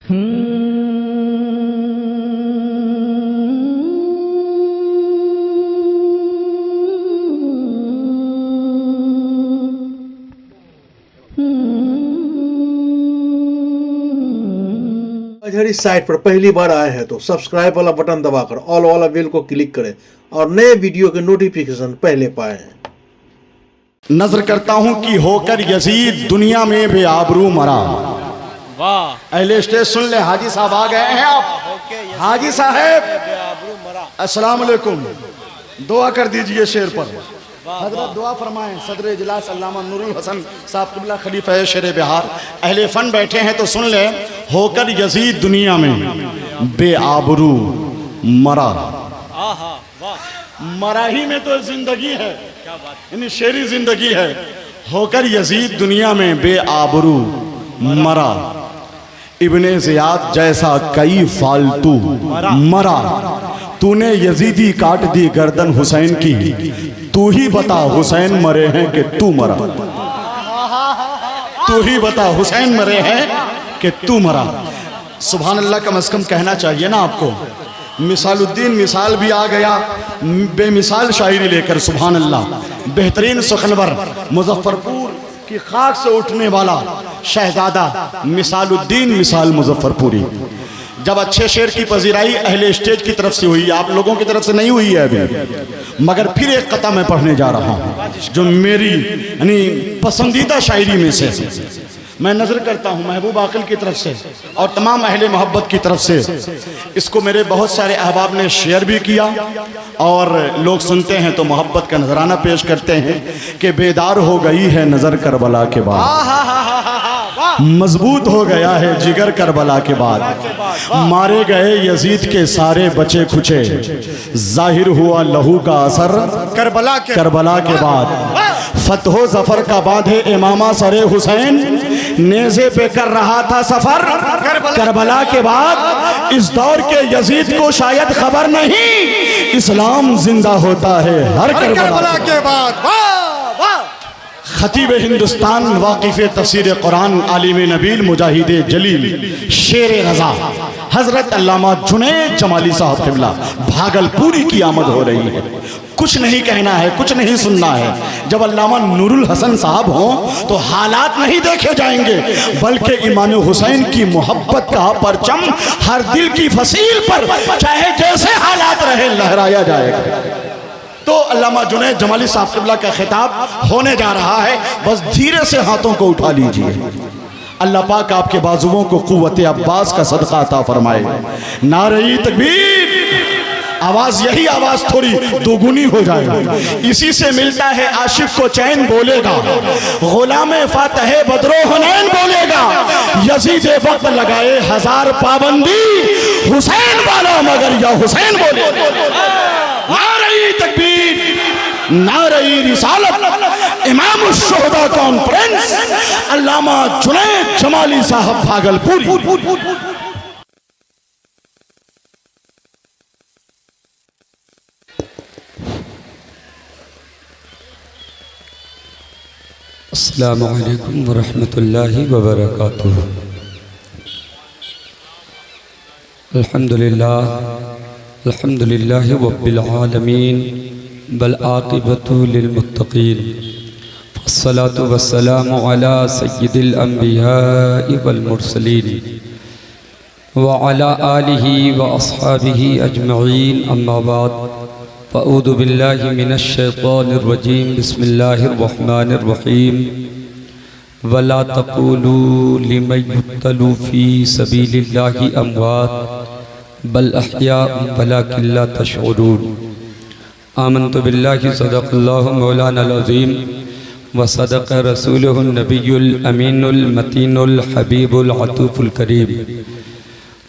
इस साइट पर पहली बार आए हैं तो सब्सक्राइब वाला बटन दबाकर ऑल वाला बेल को क्लिक करें और नए वीडियो के नोटिफिकेशन पहले पाएं। नजर करता हूं कि होकर यजीद दुनिया में बेआबरू मरा। वाह, अहले स्टेज सुन ले, हाजी साहब आ गए हैं। आप हाजी साहब अस्सलाम वालेकुम, दुआ कर दीजिए शेर पर। हजरत दुआ फरमाएं। सदर इजलास अल्लामा नूरुल हसन साहब क़िबला खलीफा शेर बिहार अहले फन बैठे हैं तो सुन ले। होकर यजीद दुनिया में बेआबरू मरा। मरा ही में तो जिंदगी है, यानी शेरी जिंदगी है। होकर यजीद दुनिया में बेआबरू मरा। इब्ने ज़ियाद जैसा कई फालतू मरा। तूने यजीदी काट दी गर्दन हुसैन की, तू ही बता हुसैन मरे हैं कि तू मरा। तू ही बता हुसैन मरे हैं कि तू मरा। सुभान अल्लाह, कम से कम कहना चाहिए ना आपको। मिसालुद्दीन मिसाल भी आ गया बेमिसाल शायरी लेकर। सुभान अल्लाह, बेहतरीन सुखनवर मुजफ्फरपुर की खाक से उठने वाला शहजादा मिसालुद्दीन मिसाल मुजफ्फरपुरी। जब अच्छे शेर की पजीराई अहले स्टेज की तरफ से हुई, आप लोगों की तरफ से नहीं हुई है अभी, मगर फिर एक कता मैं पढ़ने जा रहा हूँ जो मेरी यानी पसंदीदा शायरी में से मैं नजर करता हूँ महबूब आकिल की तरफ से और तमाम अहले मोहब्बत की तरफ से। इसको मेरे बहुत सारे अहबाब ने शेयर भी किया और लोग सुनते हैं तो मोहब्बत का नजराना पेश करते हैं कि बेदार हो गई है नजर करबला के बाद, मजबूत हो गया है जिगर करबला के बाद। मारे गए यजीद के सारे बचे खुचे, जाहिर हुआ लहू का असर करबला के बाद। फतहो जफर का बांधे इमामा सरे हुसैन, नेज़े पे कर रहा था सफर करबला के बाद। इस दौर के यजीद को शायद खबर नहीं, इस्लाम जिंदा होता है हर करबला के बाद। खतीब हिंदुस्तान, वाकिफ़ तफसीर कुरान, आलिम नबील, मुजाहिद जलील, शेर रज़ा हजरत अल्लामा जुनैद जमाली साहब क़िबला भागलपुरी की आमद हो रही है। कुछ नहीं कहना है, कुछ नहीं सुनना है। जब अल्लामा नूरुल हसन साहब हों तो हालात नहीं देखे जाएंगे, बल्कि इमाम हुसैन की मोहब्बत का परचम हर दिल की फसील पर चाहे जैसे हालात रहे लहराया जाएगा। तो अल्लामा जुनैद जमाली साहब क़िबला का खिताब होने जा रहा है, बस धीरे से हाथों को उठा लीजिए। अल्लाह पाक आपके बाजुओं को कुव्वत अब्बास का सदका अता फरमाए। नारे तकबीर। आवाज, यही आवाज थोड़ी दोगुनी हो जाए, इसी से मिलता है आशिक को चैन बोलेगा। गुलाम फातह बदरो हुनैन बोलेगा, यजीद वक्त लगाए हजार पाबंदी, हुसैन वाला मगर या हुसैन बोलेगा। नारे तकबीर, नारे रिसालत। इमाम शुहदा कॉन्फ्रेंस अल्लामा जुनैद जमाली साहब भागलपुरी। अस्सलामु अलैकुम वरहमतुल्लाहि वबरकातुहू। अल्हम्दुलिल्लाह अल्हम्दुलिल्लाहि रब्बिल आलमीन बल आक़िबतु लिल मुत्तक़ीन। अस्सलातु वस्सलामु अला सय्यिदिल अंबियाइ वल मुरसलीन व अला आलिहि व अस्हाबिहि अजमईन। अम्मा बाद, फ़अऊज़ु बिल्लाहि मिनश शैतानिर रजीम। बिस्मिल्लाहिर रहमानिर रहीम। वला तक़ूलू लिमन युक़्तलू फ़ी सबीलिल्लाहि अमवात बल अहयाउन वलाकिन ला तशऊरून। आमन्तु बिल्लाहि सदक़ल्लाहु मौलानाल अज़ीम व सदक़ रसूलुहुन नबियुल अमीनुल मतीनुल हबीबुल अतूफ़ुल करीम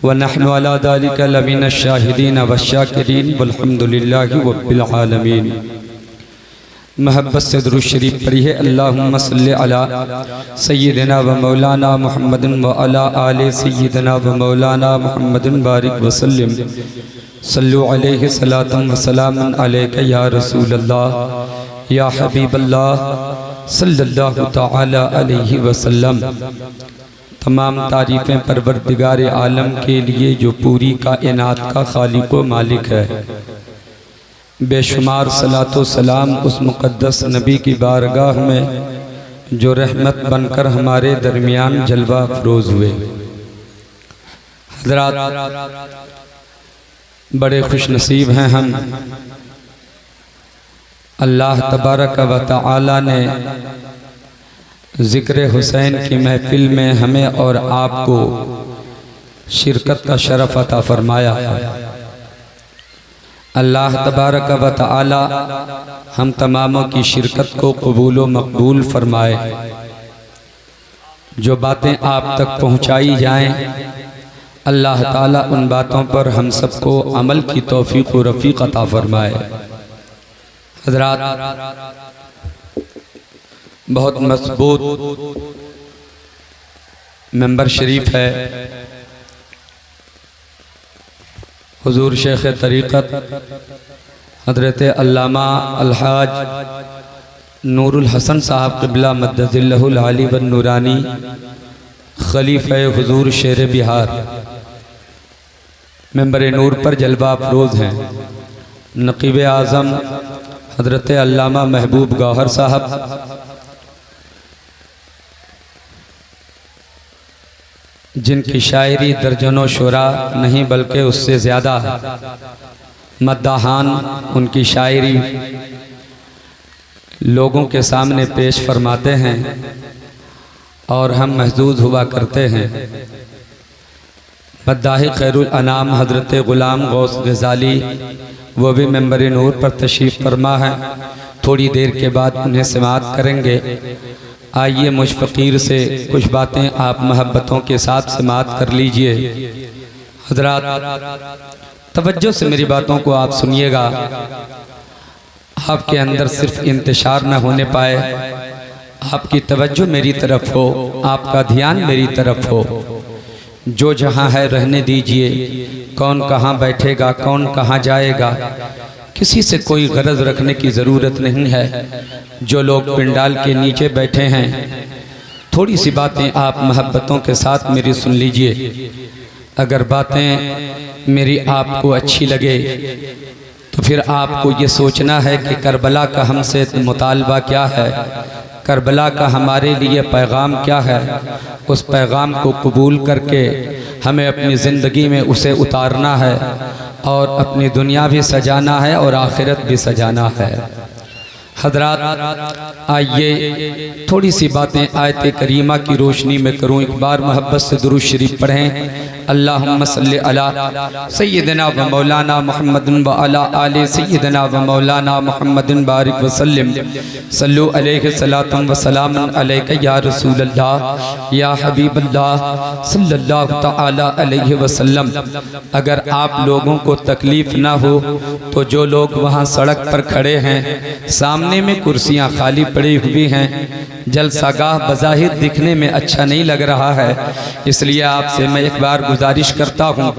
व नहनु अला ज़ालिका लमिनश शाहिदीन वश्शाकिरीन वल्हम्दुलिल्लाहि रब्बिल आलमीन। महब्बत से दुरूद शरीफ पढ़िए। अल्लाहुम्मा सल्लि अला सय्यिदिना व मौलाना मुहम्मदिन व अला आले सय्यिदिना व मौलाना मुहम्मदिन बारिक व सल्लिम। सल्लु अलैहि सलातन व सलामुन अलैका या रसूल अल्लाह या हबीब अल्लाह सल्लल्लाहु तआला अलैहि वसल्लम। तमाम तारीफ़ें परवरदिगार आलम के लिए जो पूरी कायनात का खालिक व मालिक है। बेशुमार सलातो सलाम उस मुक़द्दस नबी की बारगाह में जो रहमत बनकर हमारे दरमियान जलवा अफरोज़ हुए। हज़रात, बड़े खुश नसीब हैं हम, अल्लाह तबारक व तआला ने ज़िक्र हुसैन की महफिल में हमें और आपको शिरकत का शरफ अता फरमाया। अल्लाह तबारक व तआला हम तमामों की शिरकत को कबूल व मकबूल फरमाए। जो बातें आप तक पहुँचाई जाएं, अल्लाह ताला उन बातों पर हम सबको अमल की तौफीक व रफ़ीक अता फरमाए। हज़रात, बहुत मजबूत मेंबर शरीफ है हुजूर शेख तरीक़त हज़रत अल्लामा अलहाज नूरुल हसन साहब क़िबला मद्दज़िल्लहुल आली व नूरानी खलीफ़े हुजूर शेर बिहार मेंबर नूर पर जलवा अफरोज़ हैं। नक़ीब आज़म हज़रत अल्लामा महबूब गौहर साहब, जिनकी शायरी दर्जनों शुरा नहीं बल्कि उससे ज़्यादा मद्दाहान उनकी शायरी लोगों के सामने पेश फरमाते हैं और हम महजूज हुआ करते हैं। मद्दाही खैरुल अनाम हज़रत ग़ुलाम गौस गज़ाली वो भी मेंबर नूर पर तशरीफ़ फरमा है। थोड़ी देर के बाद उन्हें समाअत करेंगे। आइए मुझ फ़कीर से कुछ बातें आप मोहब्बतों के साथ समाअत कर लीजिए। हज़रात, तवज्जो से मेरी बातों को आप सुनिएगा। आपके अंदर सिर्फ इंतशार न होने पाए, आपकी तवज्जो मेरी तरफ हो, आपका ध्यान मेरी तरफ हो। जो जहाँ है रहने दीजिए, कौन कहाँ बैठेगा, कौन कहाँ जाएगा, किसी से कोई गरज रखने की ज़रूरत नहीं है। जो लोग पिंडाल के नीचे बैठे हैं, थोड़ी सी बातें आप मोहब्बतों के साथ मेरी सुन लीजिए। अगर बातें मेरी आपको अच्छी लगे तो फिर आपको ये सोचना है कि करबला का हमसे मुतालबा क्या है, करबला का हमारे लिए पैगाम क्या है। उस पैगाम को कबूल करके हमें अपनी ज़िंदगी में उसे उतारना है और अपनी दुनिया भी सजाना है और आखिरत भी सजाना है। हज़रात, आइए थोड़ी सी बातें आयत करीमा की रोशनी में करूं। एक बार मोहब्बत से दुरूद शरीफ पढ़ें। अल्लाहुम्मा सल्लि अला सय्यिदना व मौलाना मुहम्मदिन व अला आले सय्यिदना व मौलाना मुहम्मदिन बारिक व सल्लिम सल्लु अलैहि सलातम व सलामन अलैका या रसूलल्लाह या हबीबल्लाह सल्लल्लाहु तआला अलैहि वसल्लम। अगर आप लोगों को तकलीफ़ ना हो तो जो लोग वहाँ सड़क पर खड़े हैं, सामने में कुर्सियाँ खाली पड़ी हुई हैं, जलसागाह बज़ाहिर दिखने में अच्छा नहीं लग रहा है, इसलिए आपसे मैं एक बार गुजारिश करता हूँ,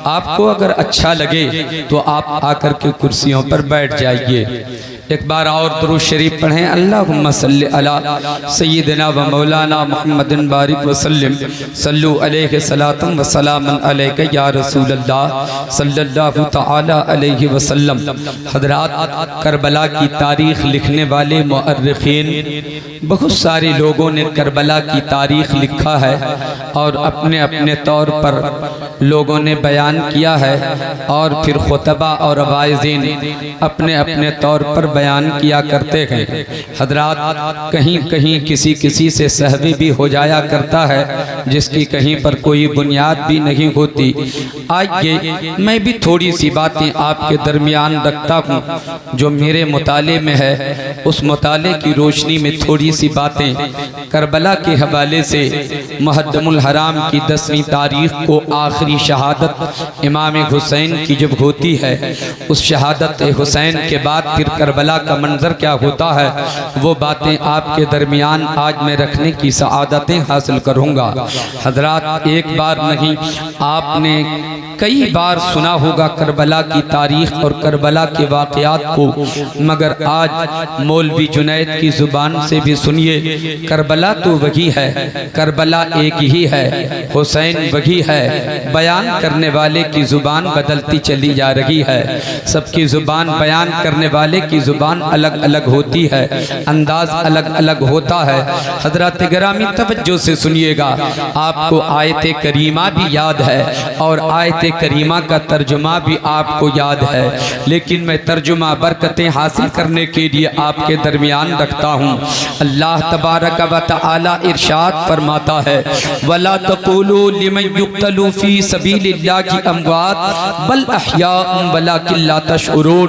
आपको अगर अच्छा लगे तो आप आकर के कुर्सियों पर बैठ जाइए। एक बार और दुरूद शरीफ पढ़ें। अल्लाहुम्मा सल्लि अला सय्यिदना व मौलाना मुहम्मदिन बारिक व सल्लिम सल्लु अलैहि सलातम व सलामन अलैका या रसूलल्लाह सल्लल्लाहु तआला अलैहि वसल्लम। हज़रात, करबला की तारीख़ लिखने वाले मुअर्रिख़ीन बहुत सारे लोगों ने करबला की तारीख़ लिखा है और अपने अपने तौर पर लोगों ने बयान किया है और फिर खुतबा और वाइज़ीन अपने अपने तौर पर बयान किया करते हैं। हज़रात, कहीं कहीं किसी किसी से सहवी भी हो जाया करता है जिसकी कहीं पर कोई बुनियाद भी नहीं होती। आइए मैं भी थोड़ी सी बातें आपके दरमियान रखता हूँ जो मेरे मुताले में है। उस मुताले की रोशनी में थोड़ी सी बातें करबला के हवाले से। मुहर्रमुल हराम की 10वीं तारीख को आखिरी शहादत इमाम हुसैन की जब होती है, उस शहादत हुसैन के बाद फिर करबला करबला का मंजर क्या होता है, वो बातें आपके दरमियान आज मैं रखने की सआदतें हासिल करूँगा। हजरात, एक बार नहीं आपने कई बार सुना होगा करबला की तारीख और करबला के वाक़यात को, मगर आज मौलवी जुनैद की ज़ुबान से भी सुनिए। करबला तो वही है, करबला एक ही है, हुसैन वही है। बयान करने वाले की ज़ुबान बदलती चली जा रही है, सबकी ज़ुबान बयान करने वाले की ज़ुबान अलग अलग होती है, अंदाज अलग अलग होता है। हज़रात गिरामी तवज्जो से सुनिएगा, आपको आयत करीमा भी याद है और आयत करीमा का तर्जुमा भी आपको याद है, लेकिन मैं तर्जुमा बरकतें हासिल करने के लिए आपके दरमियान रखता हूँ। अल्लाह तबारक व तआला इरशाद फरमाता है, वला तक़ूलू लिमन युक़्तलू फ़ी सबीलिल्लाहि अमवात बल अहयाउन वलाकिन ला तशऊरून।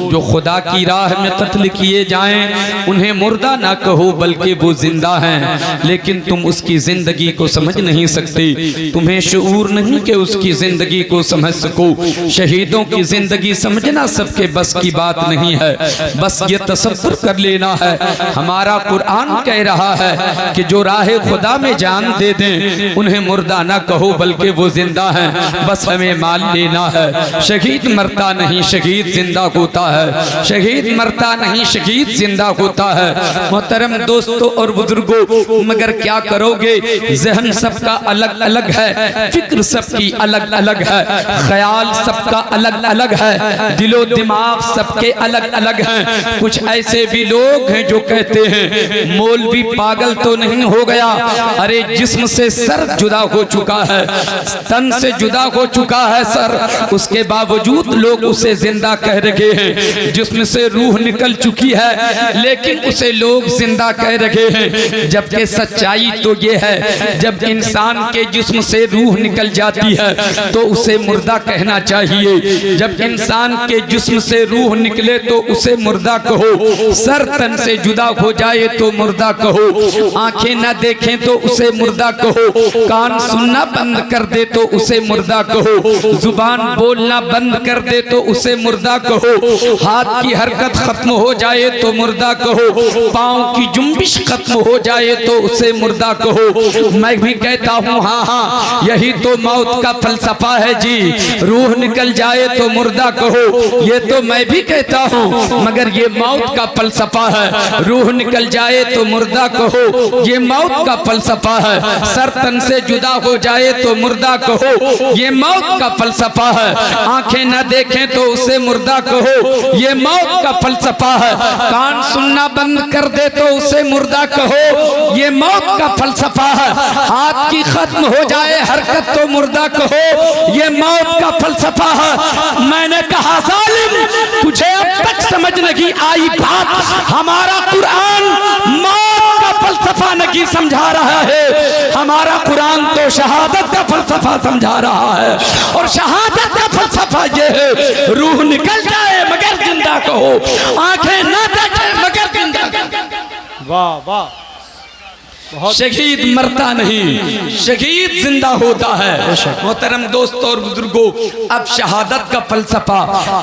जो खुदा की राह में कत्ल किए जाएं उन्हें मुर्दा ना कहो बल्कि वो जिंदा हैं, लेकिन तुम उसकी जिंदगी को समझ नहीं सकते, तुम्हें शऊर नहीं कि उसकी जिंदगी को समझ सको। शहीदों की जिंदगी समझना सबके बस की बात नहीं है, बस ये तसव्वुर कर लेना है। हमारा कुरान कह रहा है कि जो राह खुदा में जान दे दें उन्हें मुर्दा ना कहो बल्कि वो जिंदा हैं, बस हमें मान लेना है। शहीद मरता नहीं, शहीद जिंदा होता है, शहीद मरता नहीं, शहीद जिंदा होता है। मोहतरम दोस्तों और बुजुर्गों, मगर क्या करोगे, जहन सबका अलग अलग है, फिक्र सबकी अलग अलग है, ख्याल सबका अलग अलग है, दिलो दिमाग सबके अलग अलग हैं। कुछ ऐसे भी लोग हैं जो कहते हैं मौलवी पागल तो नहीं हो गया, अरे जिस्म से सर जुदा हो चुका है, तन से जुदा हो चुका है सर, उसके बावजूद लोग उसे जिंदा कह रहे हैं। जिस्म से रूह निकल चुकी है लेकिन उसे लोग जिंदा कह रहे हैं, जबकि सच्चाई तो ये है जब इंसान के जिस्म से रूह निकल जाती है तो उसे मुर्दा कहना चाहिए। जब इंसान के जिस्म से रूह निकले तो उसे मुर्दा कहो, सर तन से जुदा हो जाए तो मुर्दा कहो, आंखें न देखें तो उसे मुर्दा कहो, कान सुनना बंद कर दे तो उसे मुर्दा कहो, जुबान बोलना बंद कर दे तो उसे मुर्दा कहो, हाथ की हरकत खत्म हो जाए तो मुर्दा कहो, पाँव की जुम्बिश खत्म हो जाए तो उसे मुर्दा कहो। मैं भी कहता हूँ हाँ हाँ, यही तो मौत का फलसफा है जी, रूह निकल जाए तो मुर्दा कहो, ये तो मैं भी कहता हूँ, मगर ये मौत का फलसफा है। रूह निकल जाए तो मुर्दा कहो, ये मौत का फलसफा है। सर तन से जुदा हो जाए तो मुर्दा कहो, ये मौत का फलसफा है। आंखें न देखें तो उसे मुर्दा कहो, ये मौत का फलसफा है। कान सुनना बंद कर दे तो उसे मुर्दा कहो, ये मौत का फलसफा है। हाथ की खत्म हो जाए हरकत तो मुर्दा कहो, ये मौत का फलसफा है। मैंने कहा जालिम, तुझे अब तक समझ नहीं आई बात, हमारा कुरान मौत का फलसफा नहीं समझा रहा है, हमारा कुरान तो शहादत का फलसफा समझा रहा है। और शहादत का फलसफा ये है, रूह निकल जाए मगर जिंदा कहो, आंखें न देखे मगर जिंदा कहो। वाह वाह, शहीद मरता नहीं, शहीद जिंदा होता है। मोहतरम दोस्तों और बुजुर्गों, अब शहादत का फलसफा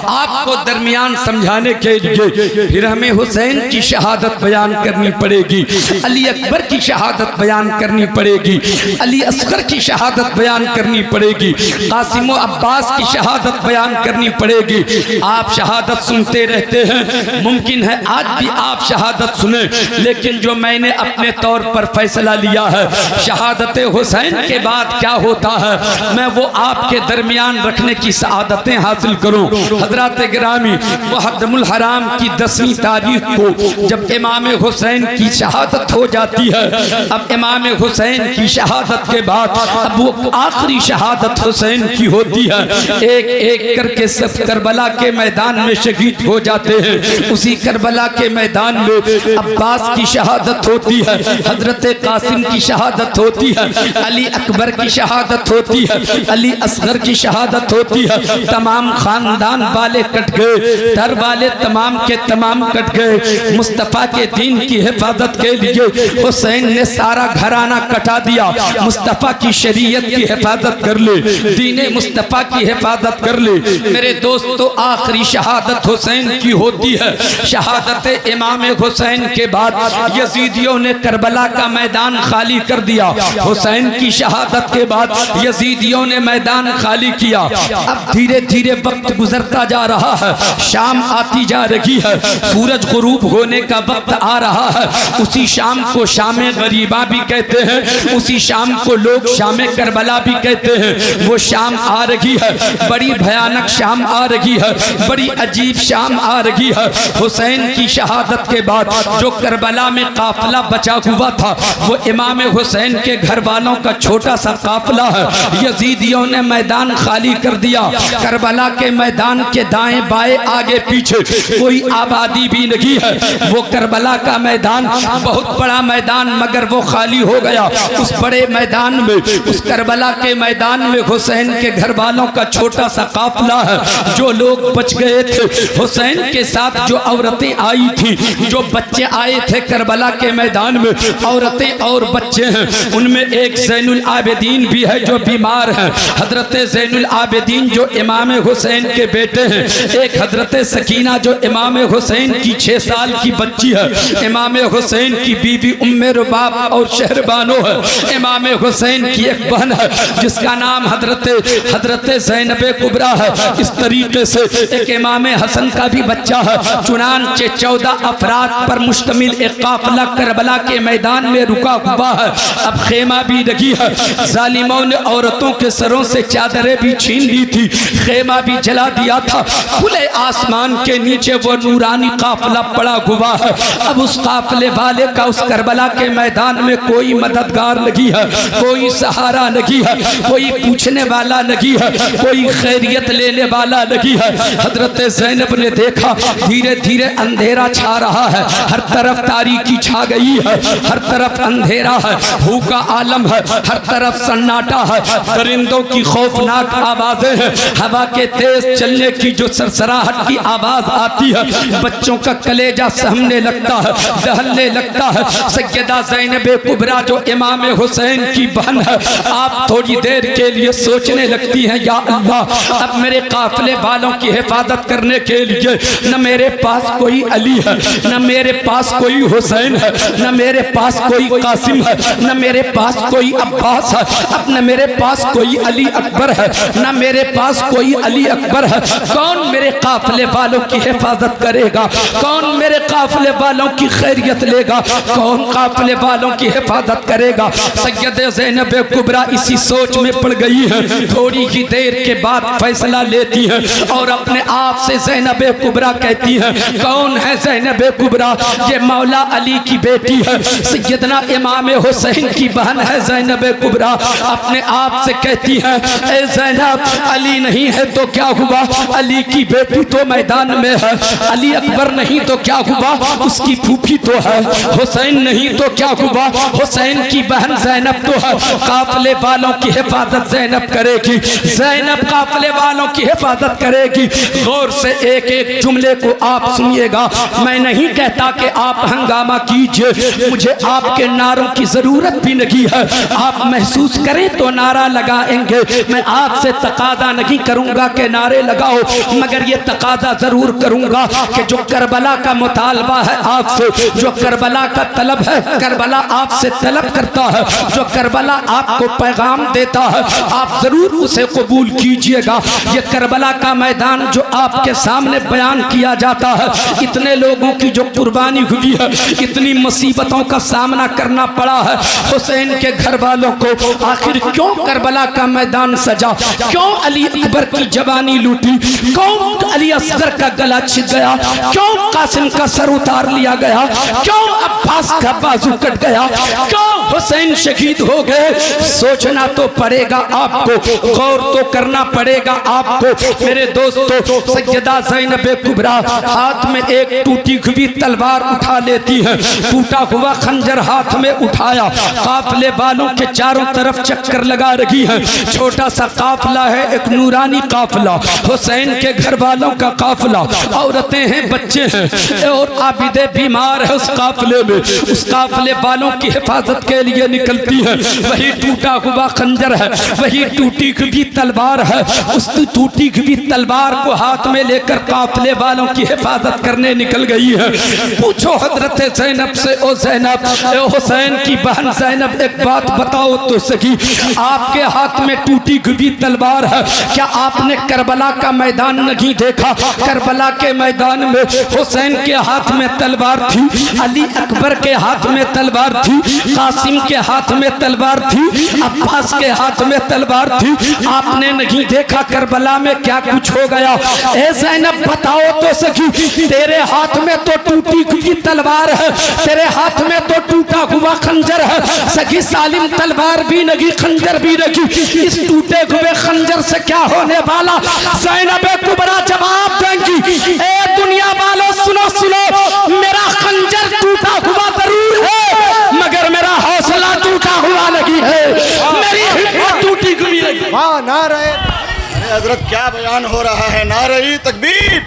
आपको दरमियान समझाने के लिए फिर हमें हुसैन की शहादत बयान करनी पड़ेगी, अली अकबर की शहादत बयान करनी पड़ेगी, अली असगर की शहादत बयान करनी पड़ेगी, कासिम अब्बास की शहादत बयान करनी पड़ेगी। आप शहादत सुनते रहते हैं, मुमकिन है आज भी आप शहादत सुने, लेकिन जो मैंने अपने तौर पर फैसला लिया है, शहादत हुसैन के बाद क्या होता है मैं वो आपके दरमियान रखने की सआदतें हासिल करूं। हजरत गिरामी मुहर्रमुल हराम की 10वीं तारीख को जब इमाम हुसैन की शहादत हो जाती है, अब इमाम हुसैन की शहादत के बाद अब वो आखिरी शहादत हुसैन की होती है। एक एक करके सब करबला के मैदान में शहीद हो जाते हैं। उसी करबला के मैदान में अब्बास की शहादत होती है। हजरत हजरत कासिम की शहादत होती है, अली अकबर की शहादत होती है, अली असगर की शहादत होती है, तमाम खानदान वाले कट गए, दर वाले तमाम के तमाम कट गए। मुस्तफ़ा के दीन की हिफाजत के लिए हुसैन ने सारा घराना कटा दिया। मुस्तफ़ा की शरीयत की हिफाजत कर ले, दीन मुस्तफ़ा की हिफाजत कर ले। मेरे दोस्तों, आखिरी शहादत हुसैन की होती है। शहादत इमाम हुसैन के बाद यजीदियों ने करबला का मैदान खाली कर दिया। हुसैन की शहादत के बाद यजीदियों ने मैदान खाली किया। अब धीरे धीरे वक्त गुजरता जा रहा है, शाम आती जा रही है, सूरज गुरूब होने का वक्त आ रहा है। उसी शाम को शाम गरीबा भी कहते हैं, उसी शाम को लोग शाम करबला भी कहते हैं। वो शाम आ रही है, बड़ी भयानक शाम आ रही है, बड़ी अजीब शाम आ रही है। हुसैन की शहादत के बाद जो करबला में काफिला बचा हुआ था, वो इमाम हुसैन के घर वालों का छोटा सा काफिला है। यजीदियों ने मैदान खाली कर दिया। करबला के मैदान के दाएं बाएं आगे पीछे कोई आबादी भी नहीं है। वो करबला का मैदान बहुत बड़ा मैदान, मगर वो खाली हो गया। उस बड़े मैदान में, उस करबला के मैदान में हुसैन के घर वालों का छोटा सा काफिला है। जो लोग बच गए थे, हुसैन के साथ जो औरतें आई थी, जो बच्चे आए थे करबला के मैदान में, औरतें और बच्चे हैं। उनमें एक ज़ैनुल आबिदीन भी है जो बीमार है, हजरत ज़ैनुल आबिदीन जो इमाम हुसैन के बेटे हैं। एक हजरत सकीना जो इमाम हुसैन की 6 साल की बच्ची है। इमाम हुसैन की बीवी उम्मे रुबाब और शहरबानो है। इमाम हुसैन की एक बहन है जिसका नाम हजरत ज़ैनब कुबरा है। इस तरीके से एक इमाम हसन का भी बच्चा है। चुनांचे 14 अफराद पर मुश्तमिल एक काफिला करबला के मैदान में रुका हुआ है। अब खेमा भी लगी है। जालिमों ने औरतों के सरों से चादरें भी छीन ली थी, खेमा भी जला दिया था। खुले आसमान के नीचे वो नूरानी काफिला पड़ा हुआ है। अब उस काफिले वाले का उस करबला के मैदान में कोई मददगार नहीं है, कोई सहारा नहीं है, कोई पूछने वाला नहीं है, कोई खैरियत लेने वाला नहीं है। हजरत ज़ैनब ने देखा धीरे धीरे अंधेरा छा रहा है, हर तरफ तारीकी छा गई है, हर तरफ अंधेरा है, भूखा आलम है, हर तरफ सन्नाटा है, परिंदों की खौफनाक आवाजें हैं, हवा के तेज चलने की जो सरसराहट की आवाज आती है, बच्चों का कलेजा सहमने लगता है, दहलने लगता है। सैयदा ज़ैनब कुबरा जो इमाम हुसैन की बहन है, आप थोड़ी देर के लिए सोचने लगती हैं, या अल्लाह, अब मेरे काफिले वालों की हिफाजत करने के लिए न मेरे पास कोई अली है, न मेरे पास कोई हुसैन है, न मेरे पास कोई कासिम है, न मेरे पास कोई अब्बास है, अब न मेरे पास कोई अली अकबर है, न मेरे पास कोई अली अकबर है। कौन मेरे काफिले वालों की हिफाजत करेगा? कौन मेरे काफिले वालों की खैरियत लेगा? कौन काफिले वालों की हिफाजत करेगा? सैयदा ज़ैनब कुबरा इसी सोच में पड़ गई है। थोड़ी ही देर के बाद फैसला लेती है और अपने आप से ज़ैनब कुबरा कहती है, कौन है ज़ैनब कुबरा? ये मौला अली की बेटी है, सैयदना इमाम हुसैन की बहन है ज़ैनब कुबरा। अपने आप से कहती है, ए ज़ैनब, अली नहीं है तो क्या हुआ? अली की बेटी तो मैदान में है। अली अकबर नहीं तो क्या हुआ? उसकी फूफी तो है। हुसैन नहीं तो क्या हुआ? हुसैन की बहन ज़ैनब तो है। काफिले वालों की हिफाजत ज़ैनब करेगी, ज़ैनब काफिले वालों की हिफाजत करेगी। गौर से एक एक जुमले को आप सुनिएगा। मैं नहीं कहता कि आप हंगामा कीजिए, मुझे आपके नारों की जरूरत भी नहीं है। आप महसूस करें तो नारा लगाएंगे। मैं आपसे तकादा नहीं करूंगा कि नारे लगाओ, मगर ये तकादा जरूर करूंगा कि जो करबला का मुतालबा है आपसे, जो करबला का तलब है, करबला आपसे तलब करता है, जो करबला आपको पैगाम देता है, आप जरूर उसे कबूल कीजिएगा। ये करबला का मैदान जो आपके सामने बयान किया जाता है, इतने लोगों की जो कुर्बानी हुई है, इतनी मुसीबतों का सामना करना पड़ा है हुसैन के घर वालों को, आखिर क्यों करबला का मैदान सजा? क्यों अली अकबर की जवानी लूटी? क्यों अली असगर का गला छिद गया? क्यों कासिम का सर उतार लिया गया? क्यों अब्बास का बाजू कट गया? क्यों हुसैन शहीद हो गए? सोचना तो पड़ेगा आपको, गौर तो करना पड़ेगा आपको। मेरे दोस्तों, सैयदा ज़ैनब कुबरा हाथ में एक टूटी हुई तलवार उठा लेती है, टूटा हुआ खंजर हाथ में उठाया, काफले वालों के चारों तरफ चक्कर लगा रही है। छोटा सा काफला है, एक नूरानी काफला, हुसैन के घर वालों का काफला, औरतें हैं, बच्चे हैं और आबिदे बीमार है उस काफले में। उस काफले वालों की हिफाजत के लिए निकलती है। वही टूटा हुआ खंजर है, वही टूटी हुई तलवार है। उस टूटी हुई तलवार को हाथ में लेकर काफले वालों की हिफाजत करने निकल गई है। पूछो हजरत ज़ैनब से, ओ ज़ैनब, हुसैन की बहन ज़ैनब, एक बात बताओ तो सही, आपके हाथ में टूटी हुई तलवार है, क्या आपने करबला का मैदान नहीं देखा? करबला के मैदान में हुसैन के हाथ में तलवार थी, अली अकबर के हाथ में तलवार थी, कासिम के हाथ में तलवार थी, अब्बास के हाथ में तलवार थी। आपने नहीं देखा करबला में क्या कुछ हो गया? ए ज़ैनब बताओ तो सही, तेरे हाथ में तो टूटी हुई तलवार है, तेरे हाथ में तो टूटा हुआ खंजर है, सगी सालिम तलवार भी नहीं, खंजर भी नहीं, इस टूटे हुए खंजर से क्या होने वाला? ज़ैनब कुबरा जवाब देंगी, ए दुनिया वालों सुनो सुनो, मेरा खंजर टूटा हुआ जरूर है मगर मेरा हौसला टूटा हुआ नहीं है, मेरी हिम्मत टूटी हुई नहीं। हाँ नारे, अरे हजरत क्या बयान हो रहा है, नारे तकबीर,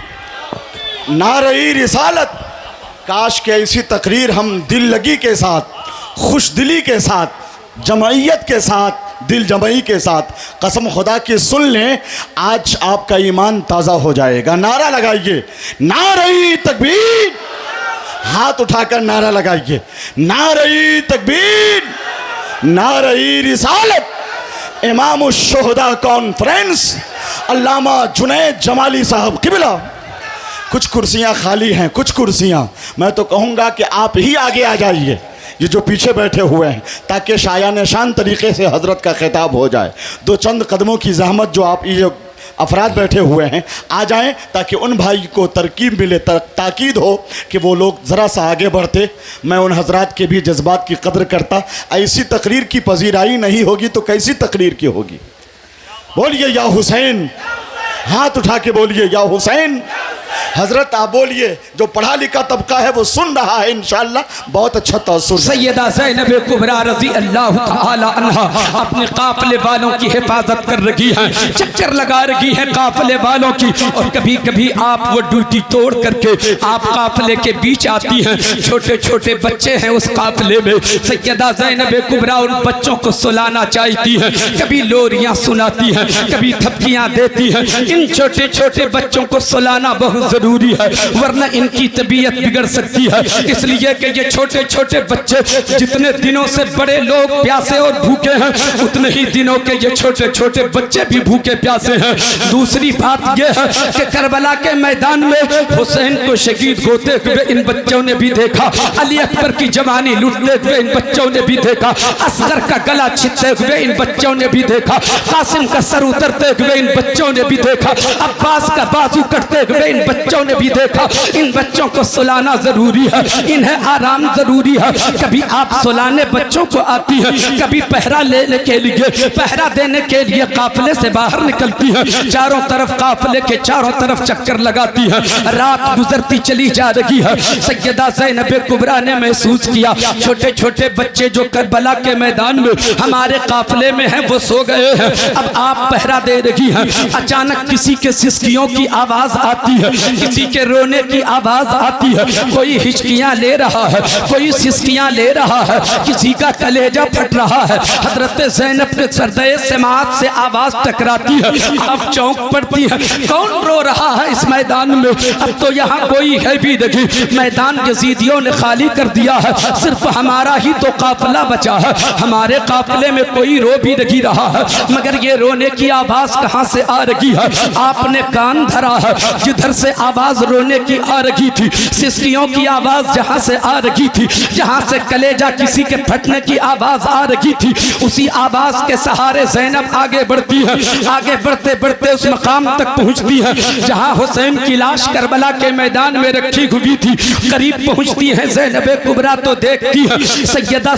नारे रिसालत। काश के ऐसी तकरीर हम दिल लगी के साथ, खुश दिली के साथ, जमईयत के साथ, दिल जमई के साथ कसम खुदा की सुन लें, आज आपका ईमान ताज़ा हो जाएगा। नारा लगाइए, नारे तकबीर, हाथ उठाकर नारा लगाइए, नारे तकबीर, नारे रिसालत। इमाम शुहदा कॉन्फ्रेंस अल्लामा जुनैद जमाली साहब किबला। कुछ कुर्सियां खाली हैं, कुछ कुर्सियां, मैं तो कहूँगा कि आप ही आगे आ जाइए, ये जो पीछे बैठे हुए हैं, ताकि शायान शान तरीके से हजरत का खिताब हो जाए। दो चंद कदमों की ज़हमत जो आप ये अफराद बैठे हुए हैं आ जाएं, ताकि उन भाई को तरकीब मिले, ताकीद हो कि वो लोग ज़रा सा आगे बढ़ते। मैं उन हजरात के भी जज्बात की कदर करता। ऐसी तकरीर की पजीराई नहीं होगी तो कैसी तकरीर की होगी? बोलिए या हुसैन, हाथ उठा के बोलिए या हुसैन। हजरत आप बोलिए, जो पढ़ा लिखा तबका है वो सुन रहा है, इंशाअल्लाह बहुत अच्छा तासुर। सैयदा ज़ैनब कुबरा रज़ी अल्लाह तआला अन्हा अपने काफले वालों की हिफाजत कर रही हैं, चक्कर लगा रही हैं काफले वालों की, और कभी कभी आप वो ड्यूटी तोड़ करके आप काफले के बीच आती हैं। छोटे छोटे बच्चे हैं उस काफले में, सैयदा ज़ैनब कुबरा उन बच्चों को सुलाना चाहती हैं, कभी लोरियां सुनाती हैं, कभी थपकियां देती हैं। इन छोटे छोटे बच्चों को सुलाना बहुत जरूरी है, वरना इनकी तबीयत बिगड़ सकती है। इसलिए कि ये छोटे छोटे बच्चे, जितने दिनों से बड़े लोग प्यासे और भूखे हैं, उतने ही दिनों के ये छोटे छोटे बच्चे भी भूखे प्यासे हैं। दूसरी बात यह है कि करबला के मैदान में हुसैन को शहीद होते हुए इन बच्चों ने भी देखा, अली अकबर की जवानी लुटते हुए इन बच्चों ने भी देखा, असगर का गला छिदते हुए इन बच्चों ने भी देखा, कासिम का सर उतरते हुए इन बच्चों ने भी देखा, अब्बास का बाजू कटते हुए इन बच्चों ने भी देखा। इन बच्चों को सुलाना जरूरी है, इन्हें आराम जरूरी है। कभी आप सुलाने बच्चों को आती है, कभी पहरा लेने के लिए, पहरा देने के लिए काफले से बाहर निकलती है, चारों तरफ काफले के चारों तरफ चक्कर लगाती है। रात गुजरती चली जा रही है। सैयदा ज़ैनब कुबरा ने महसूस किया छोटे छोटे बच्चे जो करबला के मैदान में हमारे काफले में हैं वो सो गए हैं, अब आप पहरा दे रही हैं। अचानक किसी के सिसकियों की आवाज आती है, किसी के रोने की आवाज आती है, कोई हिचकियां ले रहा है, कोई सिसकियां ले रहा है, किसी का कलेजा फट रहा है। हजरत ज़ैनब के सरदे समात से आवाज टकराती है, अब चौंक पड़ती है, कौन रो रहा है इस मैदान में? अब तो यहाँ कोई है भी नहीं, मैदान यजीदियों ने खाली कर दिया है, सिर्फ हमारा ही तो काफिला बचा है, हमारे काफिले में कोई रो भी नहीं रहा है। मगर ये रोने की आवाज कहाँ से आ रही है? आपने कान धरा है, जिधर से आवाज रोने की आ रही थी, सिसकियों की आवाज जहाँ से आ रही थी, जहाँ से कलेजा किसी के फटने की आवाज आ रही थी, उसी आवाज के सहारे ज़ैनब आगे बढ़ती है। आगे बढ़ते बढ़ते उस मकाम तक पहुँचती है जहाँ हुसैन की लाश करबला के मैदान में रखी हुई थी। करीब पहुँचती है ज़ैनब कुबरा तो देखती है सैयदा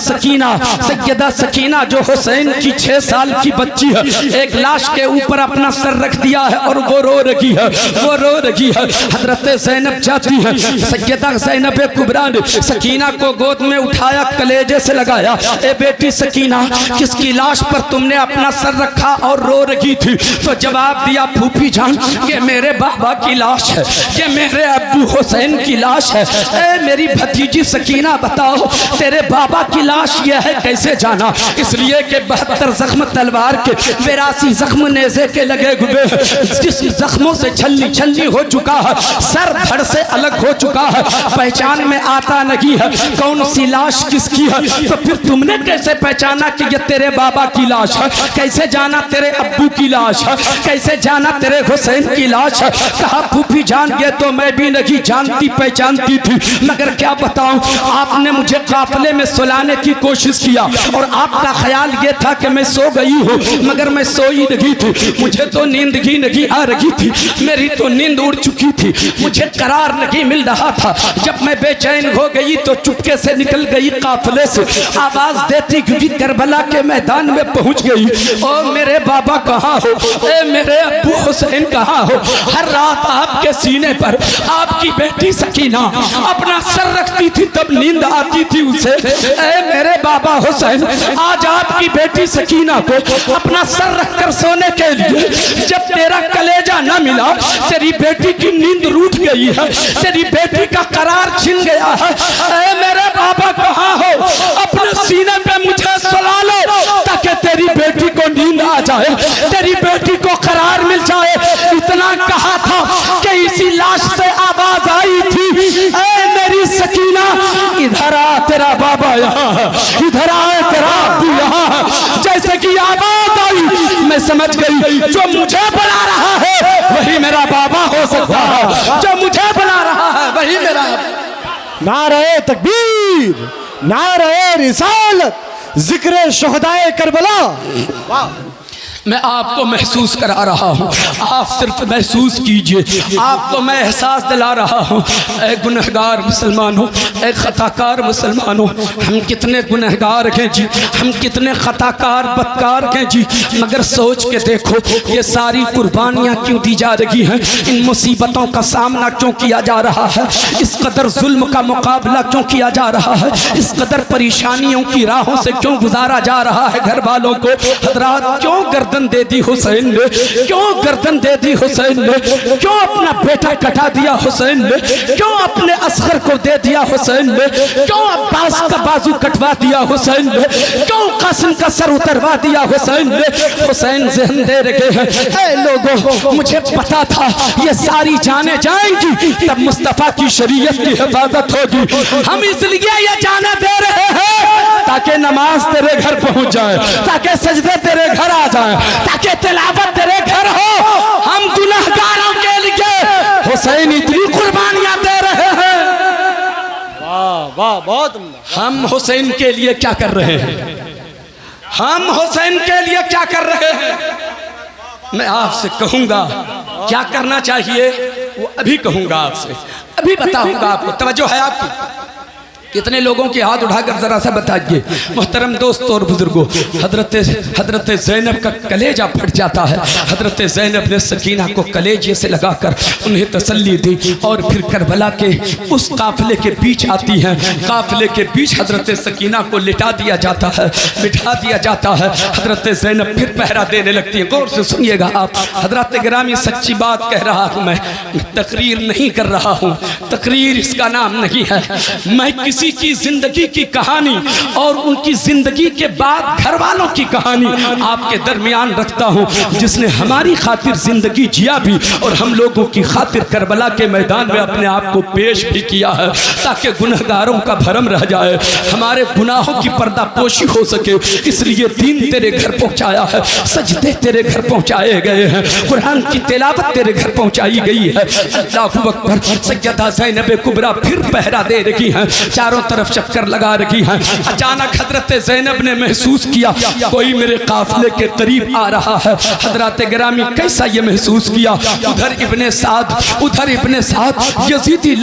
सकीना जो हुसैन की 6 साल की बच्ची है, एक लाश के ऊपर अपना सर रख दिया है और वो रो रही है, वो रो रही है। हजरत ज़ैनब जाती है, सैयदा ज़ैनब कुबरा ने सकीना को गोद में उठाया, कलेजे से लगाया, ए बेटी सकीना, किसकी लाश पर तुमने अपना सर रखा और रो रही थी? तो जवाब दिया, फूफी जान, ये मेरे बाबा की लाश है, ये मेरे अब्बू हुसैन की लाश है। ए मेरी भतीजी सकीना, बताओ तेरे बाबा की लाश ये है, कैसे जाना? इसलिए कि 72 जख्म तलवार के, 82 जख्म नेज़े के लगे हुए, जिस जख्मों से छलनी छलनी हो चुका है, सर धड़ से अलग हो चुका है, पहचान में आता नहीं है कौन सी लाश किसकी है। तो फिर तुमने कैसे पहचाना कि ये तेरे बाबा की लाश है? कैसे जाना तेरे अब्बू की लाश है? कैसे जाना तेरे हुसैन की लाश है? कहा, फूफी जान, ये तो मैं भी नहीं जानती पहचानती थी, मगर क्या बताऊं, आपने मुझे काफिले में सुलाने की कोशिश किया और आपका ख्याल ये था कि मैं सो गई हूँ, मगर मैं सोई नहीं थी, मुझे तो नींद ही नहीं आ रही थी, मेरी तो नींद उड़ चुकी थी, मुझे करार नहीं मिल रहा था। जब मैं बेचैन हो गई तो चुपके से निकल गई काफिले से, आवाज देती क्योंकि करबला के मैदान में पहुंच गई। ओ मेरे बाबा कहाँ हो? ए मेरे अब्बू हुसैन कहाँ हो? हर रात आपके सीने पर आपकी बेटी सकीना अपना सर रखती थी, तब नींद आती थी उसे। ए मेरे बाबा हुसैन, आज आपकी बेटी सकीना को अपना सर रखकर सोने के लिए जब तेरा कलेजा न मिला, तेरी बेटी की नींद रूठ गई है, तेरी बेटी का करार छिन गया है। ए मेरे बाबा कहाँ हो? अपने सीने पे मुझे सुला लो ताकि तेरी बेटी को नींद आ जाए, तेरी बेटी को करार मिल जाए। इतना कहा था कि इसी लाश से आवाज आई थी, ए मेरी सकीना, इधर आ, तेरा बाबा यहाँ है, इधर आ, तेरा अब्बू यहाँ है। जैसे कि आवाज आई, मैं समझ गई जो मुझे बुला रहा है वही मेरा बाबा हो सकता है, जो मुझे बुला रहा है वही मेरा। नारे तकबीर, नारे रिसालत, जिक्र शुहदाए करबला। वाह, मैं आपको महसूस करा रहा हूँ, आप सिर्फ महसूस कीजिए, आपको मैं एहसास दिला रहा हूँ। ए गुनहगार मुसलमानों, ए खताकार मुसलमानों, हम कितने गुनहगार हैं जी, हम कितने खताकार बदकार हैं जी, मगर सोच के देखो ये सारी कुर्बानियाँ क्यों दी जा रही हैं? इन मुसीबतों का सामना क्यों किया जा रहा है? इस कदर जुल्म का मुकाबला क्यों किया जा रहा है? इस कदर परेशानियों की राहों से क्यों गुजारा जा रहा है घर वालों को? हजरात, क्यों गर्दन दे दी हुसैन ने? क्यों गर्दन दे दी हुसैन ने? क्यों अपना बेटा कटा दिया हुसैन ने? क्यों अपने असगर को दे दिया हुसैन ने? क्यों अब्बास का बाजू कटवा दिया हुसैन ने? क्यों कासिम का सर उतरवा दिया हुसैन ने? हुसैन जहन दे रहे हैं, ऐ लोगों, मुझे पता था ये सारी जाने जाएंगी, तब मुस्तफा की शरीयत की हिफाजत होगी। हम इसलिए ये जाने दे रहे हैं ताकि नमाज तेरे घर पहुंच जाए, ताकि सजदे तेरे घर आ जाए, ताकि तिलावत तेरे घर हो। हम गुनहगारों के लिए हुसैन इतनी कुर्बानियां दे रहे हैं। वाह वाह, बहुत हम हुसैन के लिए क्या कर रहे हैं? हम हुसैन के लिए क्या कर रहे हैं? मैं आपसे कहूंगा क्या करना चाहिए, वो अभी कहूंगा आपसे, अभी बताऊंगा आपको। तवज्जो है आपकी? कितने लोगों के हाथ उठाकर जरा सा बताइए। मोहतरम दोस्तों और बुजुर्गों, हजरत ज़ैनब का कलेजा फट जाता है। हजरत ज़ैनब ने सकीना को कलेजे से लगाकर उन्हें तसल्ली दी और फिर करबला के उस काफिले के बीच आती हैं। काफिले के बीच हजरत सकीना को लिटा दिया जाता है, बिठा दिया जाता है। हजरत ज़ैनब फिर पहरा देने लगती है। गौर से सुनिएगा आप हजरत गिरामी, सच्ची बात कह रहा हूँ मैं, तकरीर नहीं कर रहा हूँ, तकरीर इसका नाम नहीं है। मैं किसी की जिंदगी की कहानी और उनकी जिंदगी के बाद घर वालों की कहानी आपके दरमियान रखता हूं, जिसने हमारी खातिर जिंदगी जिया भी और हम लोगों की खातिर करबला के मैदान में अपने आप को पेश भी किया है, ताकि गुनहगारों का भरम रह जाए, हमारे गुनाहों की पर्दापोशी हो सके। इसलिए दीन तेरे घर पहुंचाया है, सजदे तेरे घर पहुंचाए गए हैं, कुरान की तिलावत तेरे घर पहुंचाई गई है। अल्लाहू अकबर। सैयदा ज़ैनब कुबरा फिर पहरा दे रही हैं। चारों चारों तरफ चक्कर लगा रखी हैं। अचानक हजरत ज़ैनब ने महसूस किया कोई मेरे काफिले के करीब आ रहा है। हजरत गिरामी कैसा ये महसूस किया, उधर इब्ने साद यजीदी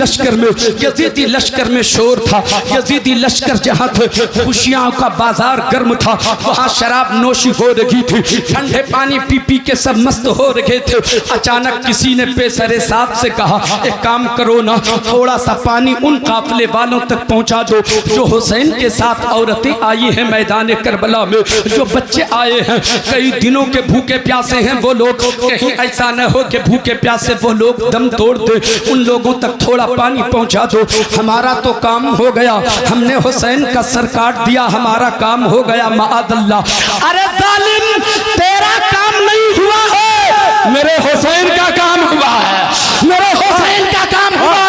लश्कर में शोर था। यजीदी लश्कर जहाँ थे खुशियों का बाजार गर्म था, वहाँ शराब नोशी हो रही थी, ठंडे पानी पी पी के सब मस्त हो रहे थे। अचानक किसी ने पेशरे साहब से कहा एक काम करो ना, थोड़ा सा पानी उन काफिले वालों तक पहुँचा दो जो हुसैन के साथ औरतें आई हैं मैदान करबला में, जो बच्चे आए हैं कई दिनों के भूखे प्यासे हैं वो लोग, कहीं ऐसा न हो कि भूखे प्यासे वो लोग दम तोड़ दे, उन लोगों तक थोड़ा पानी पहुंचा दो। हमारा तो काम हो गया, हमने हुसैन का सर काट दिया, हमारा काम हो गया माअल्लाह। अरे जालिम, तेरा काम नहीं हुआ है, मेरे हुसैन का काम हुआ है, मेरे हुसैन का काम हुआ है।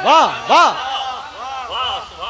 वाह वाह,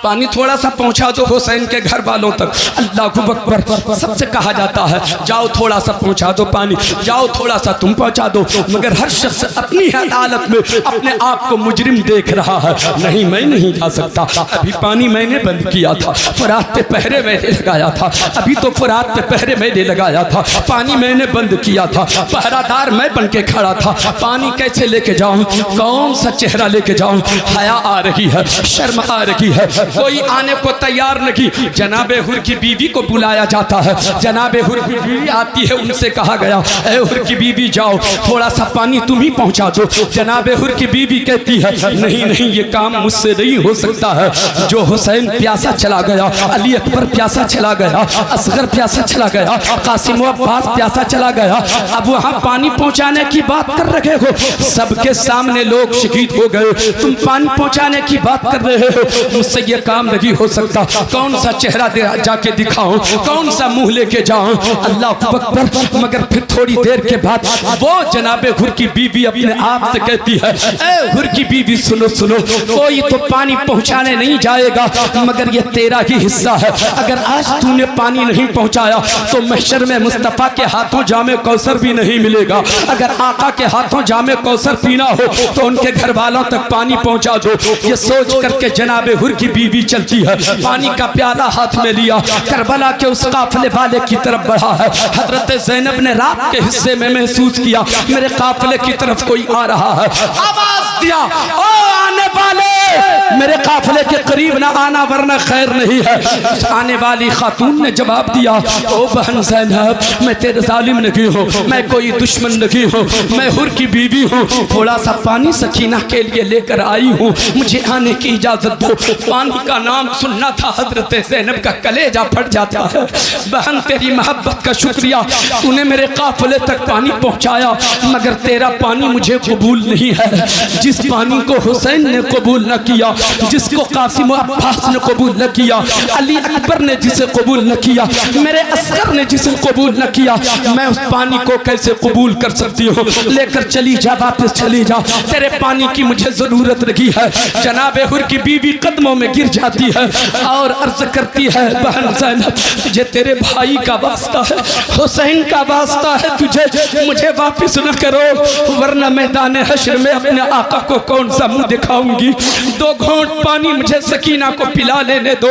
पानी थोड़ा सा पहुंचा दो हुसैन के घर वालों तक। अल्लाह अकबर, सबसे कहा जाता है जाओ थोड़ा सा पहुंचा दो पानी, जाओ थोड़ा सा तुम पहुंचा दो, मगर हर शख्स अपनी अदालत में अपने आप को मुजरिम देख रहा है। नहीं, मैं नहीं जा सकता, अभी पानी मैंने बंद किया था, फुरात पे पहरे मैंने लगाया था, अभी तो फुरात पे पहरे मैंने लगाया था, पानी मैंने बंद किया था, पहरादार मैं बन के खड़ा था, पानी कैसे लेके जाऊं, कौन सा चेहरा लेके जाऊं, हया आ रही है, शर्म आ रही है, कोई आने को तैयार नहीं। जनाबे हुर की बीवी को बुलाया जाता है, जनाबे हुर की बीवी आती है, उनसे कहा गया ए हुर की बीवी जाओ थोड़ा सा पानी तुम ही पहुंचा दो। जनाबे हुर की बीवी कहती है नहीं नहीं, ये काम मुझसे नहीं हो सकता है। जो हुसैन प्यासा चला गया, अली अकबर प्यासा चला गया, असगर प्यासा चला गया, कासिम अब्बास प्यासा चला गया, अब वहाँ पानी पहुँचाने की बात कर रहे हो, सबके सामने लोग शहीद हो गए, तुम पानी पहुँचाने की बात कर रहे हो, मुझसे ये काम नहीं हो सकता। कौन सा चेहरा जाके दिखाऊं, कौन सा मुंह लेके जाऊं, अल्लाह अकबर। मगर फिर थोड़ी देर के बाद वो जनाबे हुर की बीवी अपने आप से कहती है ए हुर की बीवी सुनो सुनो, कोई तो पानी पहुंचाने नहीं जाएगा, मगर ये तेरा ही हिस्सा है। अगर आज तूने पानी नहीं पहुंचाया तो महशर में मुस्तफा के हाथों जामे कौसर भी नहीं मिलेगा। अगर आका के हाथों जामे कौसर पीना हो तो उनके घर वालों तक पानी पहुंचा दो। ये सोच करके जनाबे हुर की बीवी चलती है, पानी का प्याला हाथ में लिया, करबला के उस काफिले वाले की तरफ बढ़ा है। हजरत ज़ैनब ने रात के हिस्से में महसूस किया मेरे काफिले की तरफ कोई आ रहा है, आवाज दिया ओ आने वाले, मेरे काफिले के करीब ना आना वरना खैर नहीं है। उस आने वाली खातून ने जवाब दिया ओ बहन ज़ैनब, मैं तेरे जालिम नहीं हूँ, मैं कोई दुश्मन नहीं हूँ, मैं हुर की बीवी हूँ, थोड़ा सा पानी सकीना के लिए लेकर आई हूँ, मुझे आने की इजाजत दो। पानी का नाम सुनना था हजरत ज़ैनब का कलेजा फट जाता है। बहन तेरी मोहब्बत का शुक्रिया, तूने मेरे काफिले तक पानी पहुंचाया, मगर तेरा पानी मुझे कबूल नहीं है। जिस पानी को हुसैन ने कबूल न किया, जिसको कासिम अब्बास ने कबूल न किया, अली अकबर ने जिसे कबूल न किया, मेरे असगर ने जिसे कबूल न किया, मैं उस पानी को कैसे कबूल कर सकती हूँ। लेकर चली जा, वापस चली जा, तेरे पानी की मुझे जरूरत नहीं है। जनाबे हुर की बीवी कदमों में गिर जाती है और अर्ज करती है बहन ज़ैनब, तुझे तेरे भाई का वास्ता है, हुसैन का वास्ता है, तुझे मुझे वापस न करो, वरना मैदान हश्र में अपने आका को कौन सा मुंह दिखाऊंगी। 2 घूंट पानी मुझे सकीना को पिला लेने दो।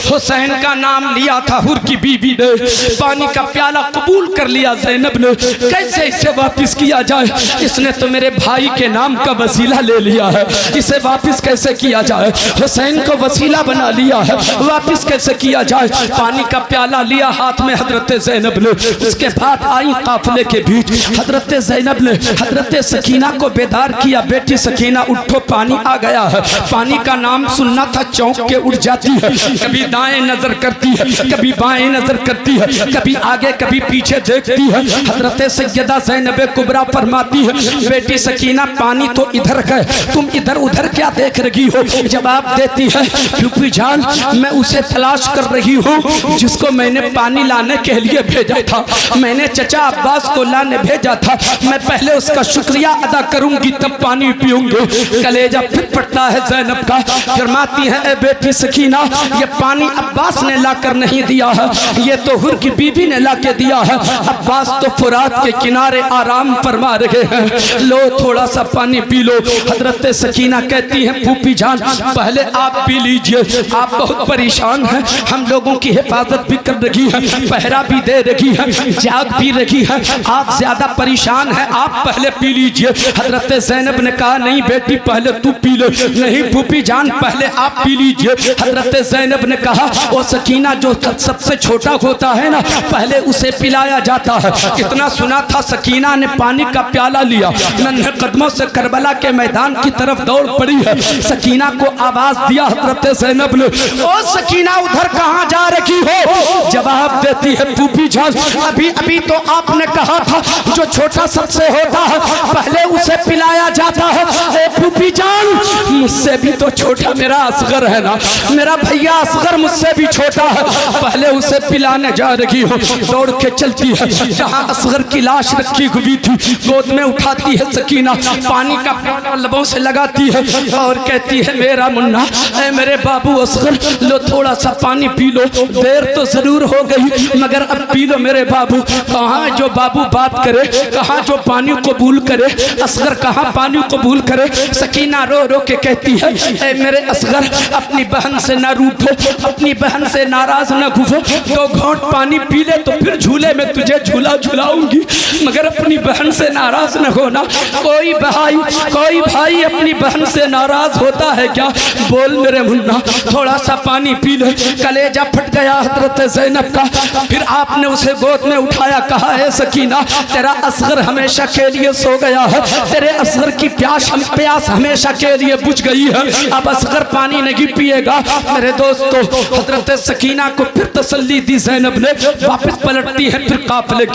हुसैन का नाम लिया था हुर की बीवी ने, पानी का प्याला कबूल कर लिया ज़ैनब ने। कैसे इसे वापस किया जाए, इसने तो मेरे भाई के नाम का वसीला ले लिया है, इसे वापस कैसे किया जाए। हुसैन को वसीला बना लिया है, वापस कैसे किया जाए। पानी का प्याला लिया हाथ में हजरत ज़ैनब ने, उसके बाद आई काफिले के बीच हजरत ज़ैनब ने हजरत सकीना को बेदार किया, बेटी सकीना उठो पानी आ गया है। पानी का नाम सुनना था, चौंक के उठ जाती है, कभी दाएं नजर करती है, कभी बाएं नजर करती है, कभी आगे कभी पीछे देखती है। हजरत सैयदा ज़ैनब कुबरा फरमाती है बेटी सकीना पानी तो इधर है, तुम इधर उधर क्या देख रही हो। जवाब देती है फूफी जान, मैं उसे तलाश कर रही हूँ जिसको मैंने पानी लाने के लिए भेजा था, मैंने चचा अब्बास को लाने भेजा था, मैं पहले उसका शुक्रिया अदा करूंगी तब पानी पीऊंगी। कलेजा फिर पड़ता है ज़ैनब का, फरमाती है ए बेटी सकीना, ये पानी अब्बास ने लाकर नहीं दिया है, ये तो हुर की बीवी ने लाके दिया है। अब्बास तो फुरात के किनारे आराम फरमा रहे हैं, लो थोड़ा सा पानी पी लो। हजरत सकीना कहती है फूफी जान पहले आप पी लीजिए। लीजिए। आप बहुत परेशान हैं, हम लोगों की हिफाजत भी कर रही है, पहरा भी दे रही है, जाग भी रही है, आप ज्यादा परेशान हैं, आप पहले पी लीजिए। हजरत ज़ैनब ने कहा नहीं बेटी पहले तू पी ले। नहीं फूफी जान पहले आप पी लीजिए। हजरत ज़ैनब ने कहा वो सकीना जो सबसे छोटा होता है ना पहले उसे पिलाया जाता है। इतना सुना था सकीना ने पानी का प्याला लिया, नन्हे कदमों से करबला के मैदान की तरफ दौड़ पड़ी है। सकीना को आवाज दिया हजरत ज़ैनब ने, ओ सकीना उधर कहाँ जा रही हो? जवाब देती है फूफी जान अभी अभी तो आपने कहा था जो छोटा सबसे होता है पहले उसे पिलाया जाता है। ए फूफी जान मुझसे भी तो छोटा मेरा असगर है ना, मेरा भैया असगर मुझसे भी छोटा है, पहले उसे पिलाने जा रही हो। दौड़ के चलती है जहाँ असगर की लाश रखी हुई थी, गोद में उठाती है सकीना, पानी का प्याला लबों से लगाती है और कहती है मेरा मुन्ना ए मेरे बाबू असगर लो थोड़ा सा पानी पी लो, देर तो जरूर हो गई मगर अब पी लो मेरे बाबू। कहाँ जो बाबू बात करे, कहाँ जो पानी कबूल करे, असगर कहाँ पानी कबूल करे। सकीना रो रो के कहती है ए मेरे असगर अपनी बहन से ना रूठो, अपनी बहन से नाराज ना घुसो, तो घोंट पानी पी ले तो फिर झूले में तुझे झूला झुलाऊंगी, मगर अपनी बहन से नाराज न होना। कोई भाई अपनी बहन से नाराज होता है क्या? बोल मेरे मुन्ना थोड़ा सा पानी पी ले। कलेजा फट गया हजरत ज़ैनब का। फिर आपने उसे गोद में उठाया, कहा है सकीना तेरा असगर हमेशा के लिए सो गया है, तेरे असगर की प्यास हमेशा के लिए बुझ गई है, अब असगर पानी नहीं पिएगा। मेरे दोस्तों हजरत सकीना को फिर तसल्ली दी ज़ैनब ने, वापस पलटती है फिर काफिले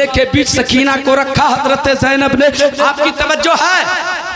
के बीच सकीना को रखा हजरत ज़ैनब ने। आपकी तवज्जो है?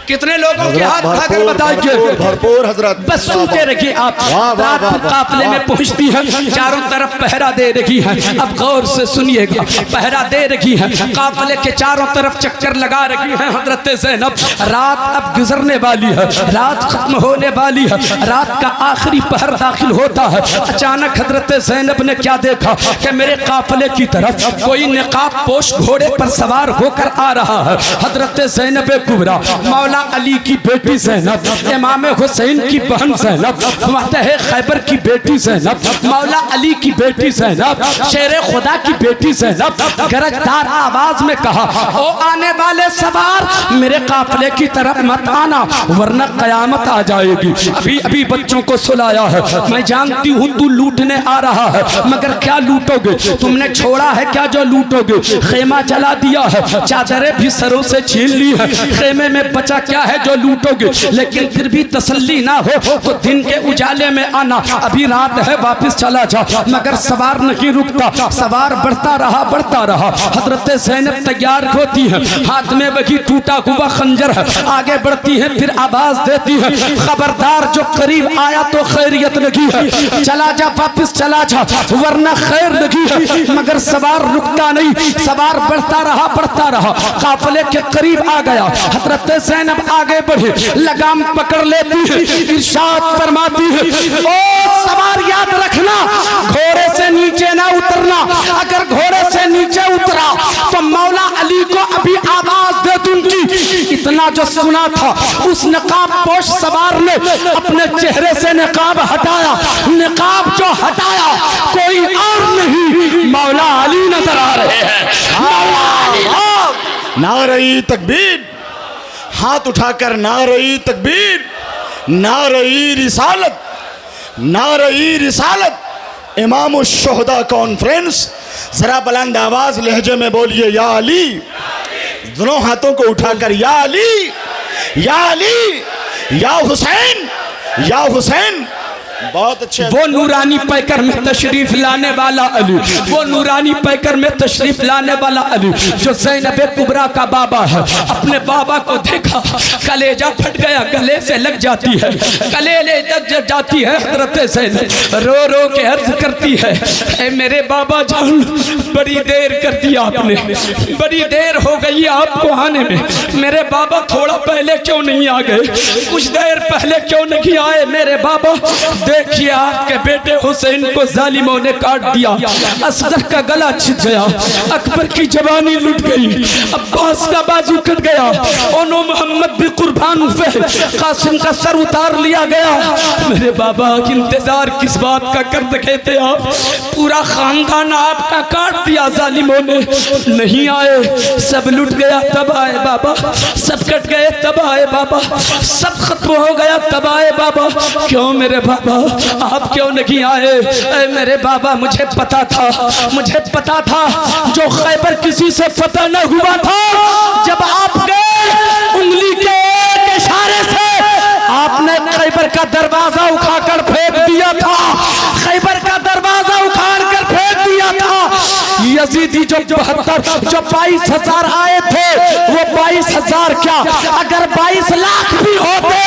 कितने लोगों के हाथ उठाकर बताइए? भरपूर हजरत। बस सुनते रहिए आप। रात काफिले में पहुंचती है, चारों तरफ पहरा दे रही है। अब गौर से सुनिएगा, पहरा दे रही है, काफिले के चारों तरफ चक्कर लगा रही है हजरत ज़ैनब। रात अब गुजरने वाली है, रात खत्म होने वाली है, रात का आखिरी पहर दाखिल होता है। अचानक हजरत ज़ैनब ने क्या देखा कि मेरे काफिले की तरफ कोई निकाब पोश घोड़े पर सवार होकर आ रहा है। हजरत ज़ैनब कुबरा मौला अली की बेटी ज़ैनब, इमाम हुसैन की बहन ज़ैनब, फतेह खैबर की बेटी ज़ैनब, मौला अली की बेटी ज़ैनब, शेर खुदा की बेटी ज़ैनब गरजदार आवाज में कहा ओ आने वाले सवार मेरे काफिले की तरफ मत आना वरना कयामत आ जाएगी। अभी अभी बच्चों को सुलाया है, मैं जानती हूँ तू लूटने आ रहा है, मगर क्या लूटोगे? तुमने छोड़ा है क्या जो लूटोगे? खेमा जला दिया है, चादरें भी सरों से छीन ली है, खेमे में बचा क्या है जो लूटोगे? लेकिन फिर भी तसल्ली ना हो तो दिन के उजाले में आना, अभी रात है वापस चला जा। मगर सवार नहीं रुकता, सवार बढ़ता रहा। हजरत ज़ैनब तैयार होती है, हाथ में वही टूटा हुआ खंजर है, आगे बढ़ती है, फिर आवाज देती है खबरदार जो करीब आया तो खैरियत लगी है, चला जा वापस चला जा वरना खैर लगी है। मगर सवार रुकता नहीं, सवार बढ़ता रहा, काफिले के करीब आ गया। हजरत ज़ैनब आगे बढ़े, लगाम पकड़ लेती है, इरशाद फरमाती है ओ सवार याद रखना घोड़े से नीचे ना उतरना, अगर घोड़े से नीचे उतरा तो मौला अली को अभी आवाज दे दूंगी। इतना जो सुना था उस नकाब पोश सवार ने अपने चेहरे से नकाब हटाया, नकाब जो हटाया कोई और नहीं मौला अली नजर आ रहे हैं। नारे तकबीर, हाथ उठाकर नारे तकबीर, नारे रिसालत, नारे रिसालत। इमाम शुहदा कॉन्फ्रेंस, जरा बुलंद आवाज लहजे में बोलिए या अली। दोनों हाथों को उठाकर या अली, या अली, या हुसैन, या हुसैन। बहुत अच्छे। वो नूरानी पैकर में तशरीफ लाने वाला अली, वो नूरानी पैकर में तशरीफ लाने वाला अली जो ज़ैनब कुबरा का बाबा है। अपने बाबा को देखा, कलेजा फट गया, गले से लग जाती है, गले लग जाती है। हज़रत ज़ैनब रो रो के अर्ज करती है ए मेरे बाबा जान, बड़ी देर कर दी आपने, बड़ी देर हो गई आपको आने में। मेरे बाबा थोड़ा पहले क्यों नहीं आ गए? कुछ देर पहले क्यों नहीं आए मेरे बाबा? देखिए आपके बेटे हुसैन को जालिमों ने काट दिया, असगर का गला छिद गया, अकबर की जवानी लुट गई, अब्बास का बाजू कट गया, ओनो मोहम्मद भी कुर्बान हुए, कासिम का सर उतार लिया गया। मेरे बाबा इंतजार किस बात का कर रहे थे आप? पूरा खानदान आपका काट दिया जालिमों ने, नहीं आए, सब लुट गया तब आए बाबा, सब कट गए तब आए बाबा, सब खत्म हो गया तब आए बाबा। क्यों मेरे बाबा आप क्यों नहीं आए? मेरे बाबा मुझे पता था, मुझे पता था, जो खैबर किसी से फतह न हुआ था, जब आप गए उंगली के एक इशारे से आपने खैबर का दरवाजा उखाकर फेंक दिया था, खैबर का दरवाजा उखाड़ कर फेंक दिया था। यजीदी जो 22,000 आए थे, वो 22,000 क्या, अगर 22 लाख भी होते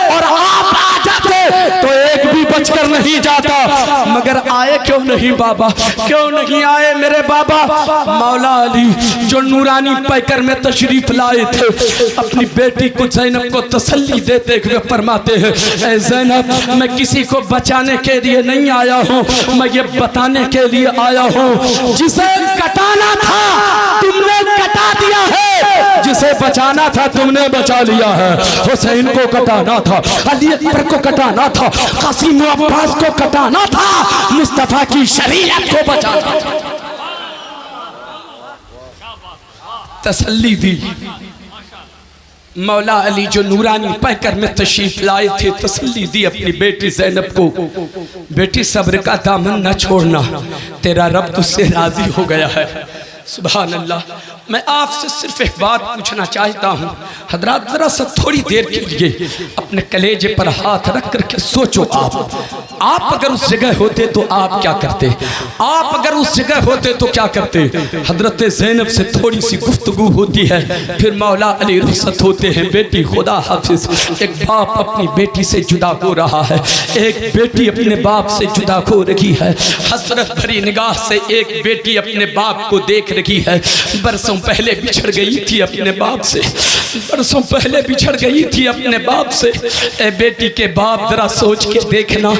और आप आ जाते तो एक भी बचकर नहीं जाता। मगर आए क्यों नहीं बाबा, क्यों नहीं आए मेरे बाबा? मौला अली जो नूरानी पैकर में तशरीफ लाए थे, अपनी बेटी को ज़ैनब को तसल्ली देते हुए फरमाते हैं, ऐ ज़ैनब मैं किसी को बचाने के लिए नहीं आया हूँ, मैं ये बताने के लिए आया हूँ, जिसे कटाना था तुमने कटा दिया है, जिसे बचाना था तुमने बचा लिया है। हुसैन को कटाना था, अली अकबर को कटाना था, कासिम अब्बास को कटाना था, मुस्तफा की शरीयत को बचाना था। तसल्ली दी मौला अली जो नूरानी पैकर में तशरीफ लाए थे, तसल्ली दी अपनी बेटी ज़ैनब को, बेटी सब्र का दामन न छोड़ना, तेरा रब तुझसे राजी हो गया है। सुभान अल्लाह। मैं आपसे सिर्फ एक बात पूछना चाहता हूँ हजरात, जरा सा थोड़ी देर के लिए अपने कलेजे पर हाथ रख करके सोचो, आप अगर उस जगह होते तो आप क्या करते? आप अगर उस जगह होते तो क्या करते? हजरत ज़ैनब से थोड़ी सी गुफ्तगू होती है, फिर मौला अली रुखसत होते हैं। बेटी खुदा हाफिज, एक बाप अपनी बेटी से जुदा हो रहा है, एक बेटी अपने बाप से जुदा हो रही है, हसरत भरी निगाह से एक बेटी अपने बाप को देख रही है। बरसों पहले बिछड़ गई थी अपने बाप से, बरसों पहले बिछड़ गई थी अपने बाप से। ए बेटी के बाप जरा सोच के देखना,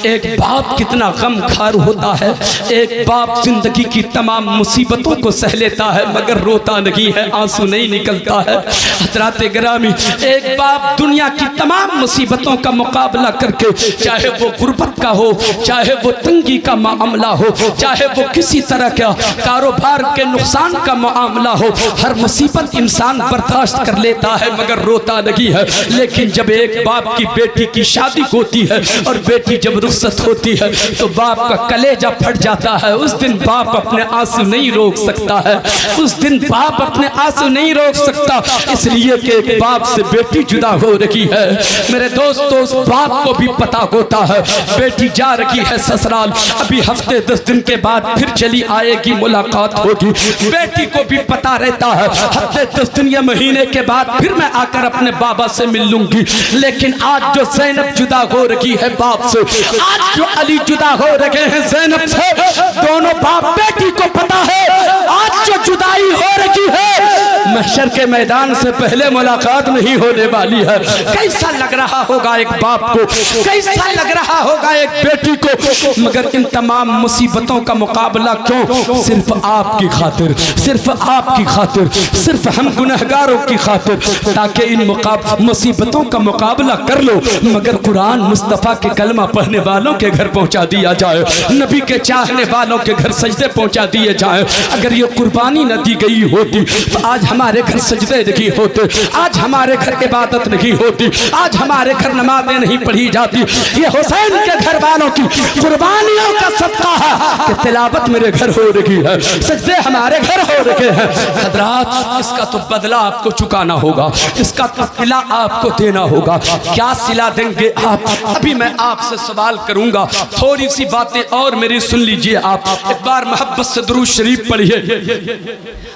एक बाप कितना गमखार होता है। एक बाप जिंदगी की तमाम मुसीबतों को सह लेता है मगर रोता नहीं है, आंसू नहीं निकलता है। हज़रात गिरामी, एक बाप दुनिया की तमाम मुसीबतों का मुकाबला करके, चाहे वो गुर्बत का हो, चाहे वो तंगी का मामला हो, चाहे वो किसी तरह का कारोबार के नुकसान का मामला हो, हर मुसीबत इंसान बर्दाश्त कर लेता है मगर रोता नहीं है। लेकिन जब एक बाप की बेटी की शादी होती है और बेटी जब रुखसत होती है तो बाप का कलेजा फट जाता है। उस दिन बाप अपने आंसू नहीं रोक सकता है, उस दिन बाप अपने आंसू नहीं रोक सकता, इसलिए कि एक बाप से बेटी जुदा हो रही है। मेरे दोस्तों, उस बाप को भी पता होता है बेटी जा रही है ससुराल, अभी हफ्ते 10 दिन के बाद फिर चली आएगी, मुलाकात होगी। बेटी को भी पता रहता है हफ्ते 10 दिन या महीने के बाद फिर मैं आकर अपने बाबा से मिल लूंगी। लेकिन आज जो ज़ैनब जुदा हो रही है बाप से, आज जो अली जुदा हो रहे हैं ज़ैनब से, दोनों बाप बेटी को पता है आज जो जुदाई हो रही है महशर के मैदान से पहले मुलाकात नहीं होने वाली है। कैसा लग रहा होगा एक बाप को, कैसा लग रहा होगा एक बेटी को, मगर इन तमाम मुसीबतों का मुकाबला क्यों? सिर्फ आपकी खातिर, सिर्फ आपकी खातिर, सिर्फ हम गुनहगारों की खातिर, ताकि इन मुसीबतों का मुकाबला कर लो मगर कुरान मुस्तफ़ा के कलमा पढ़ने वालों के घर पहुंचा दिया जाए, नबी के चाहने वालों के घर सजदे पहुंचा दिए जाए। अगर ये कुर्बानी न दी गई होती तो आज हमारे घर सजदे नहीं होते, आज हमारे घर इबादत नहीं होती, आज हमारे घर नमाजें नहीं पढ़ी जाती। ये हुसैन के घर वालों की कुर्बानियों का सदका है कि तिलावत मेरे घर हो रही है, सजदे हमारे घर हो रहे हैं। हजरात, इसका तो बदला आपको चुकाना होगा, इसका तो सिला आपको देना होगा। क्या सिला देंगे आप? अभी मैं आपसे सवाल करूंगा, थोड़ी सी बातें और मेरी सुन लीजिए। आप एक बार मोहब्बत से दुरूद शरीफ पढ़िए।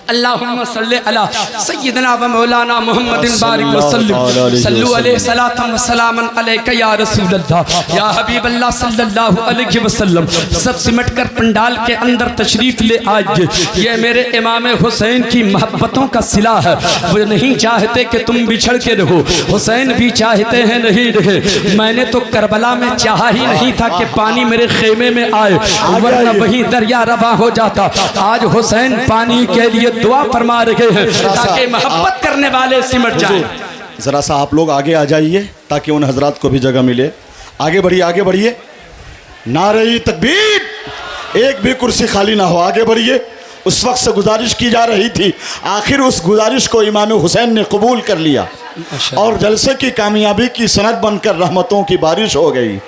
अल्लाहुम्मा सल्ली अला सय्यदना व मौलाना मुहम्मदिन बारिक वसल्लम सल्लु अलैहि सलातम व सलामन अलैका या रसूल अल्लाह या हबीब अल्लाह सल्लल्लाहु अलैहि वसल्लम। सब सिमट कर पंडाल के अंदर तशरीफ ले आइए। ये मेरे इमाम हुसैन की मोहब्बतों का सिला है। वो नहीं चाहते कि तुम बिछड़ के रहो, हुसैन भी चाहते हैं नहीं रहे। मैंने तो करबला में चाहा ही नहीं था कि पानी मेरे खेमे में आए, वरना वहीं दरिया रवा हो जाता। आज हुसैन पानी के लिए दुआ फरमा रहे हैं ताकि मोहब्बत करने वाले सिमट जाएं। ज़रा सा आप लोग आगे आ जाइए ताकि उन हजरात को भी जगह मिले। आगे बढ़िए, आगे बढ़िए। नारे तकबीर, एक भी कुर्सी खाली ना हो, आगे बढ़िए। उस वक्त से गुजारिश की जा रही थी, आखिर उस गुजारिश को इमाम हुसैन ने कबूल कर लिया और जलसे की कामयाबी की सनद बनकर रहमतों की बारिश हो गई।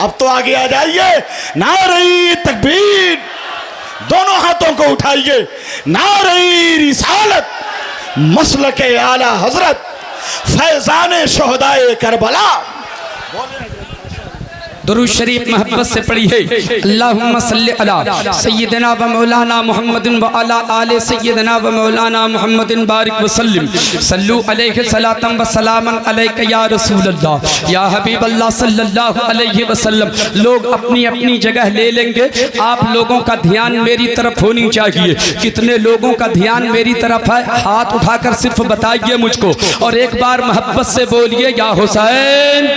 अब तो आगे आ जाइए। नारे तकबीर, दोनों हाथों को उठाइए। नारे रिसालत, मसलके आला हजरत, फैजान शोहदाए करबला। दुरूद शरीफ मोहब्बत से पढ़िए। अल्लाहुम्मा सल्लि अला सय्यदना व मौलाना मुहम्मदिन व अला आले सय्यदना व मौलाना मुहम्मदिन बारिक वसल्लम सल्लु अलैहि सलातम व सलामन अलैका या रसूल अल्लाह या हबीब अल्लाह सल्लल्लाहु अलैहि वसल्लम। लोग अपनी अपनी जगह ले लेंगे। आप लोगों का ध्यान मेरी तरफ होनी चाहिए। कितने लोगों का ध्यान मेरी तरफ है, हाथ उठाकर सिर्फ बताइए मुझको, और एक बार मोहब्बत से बोलिए या हुसैन।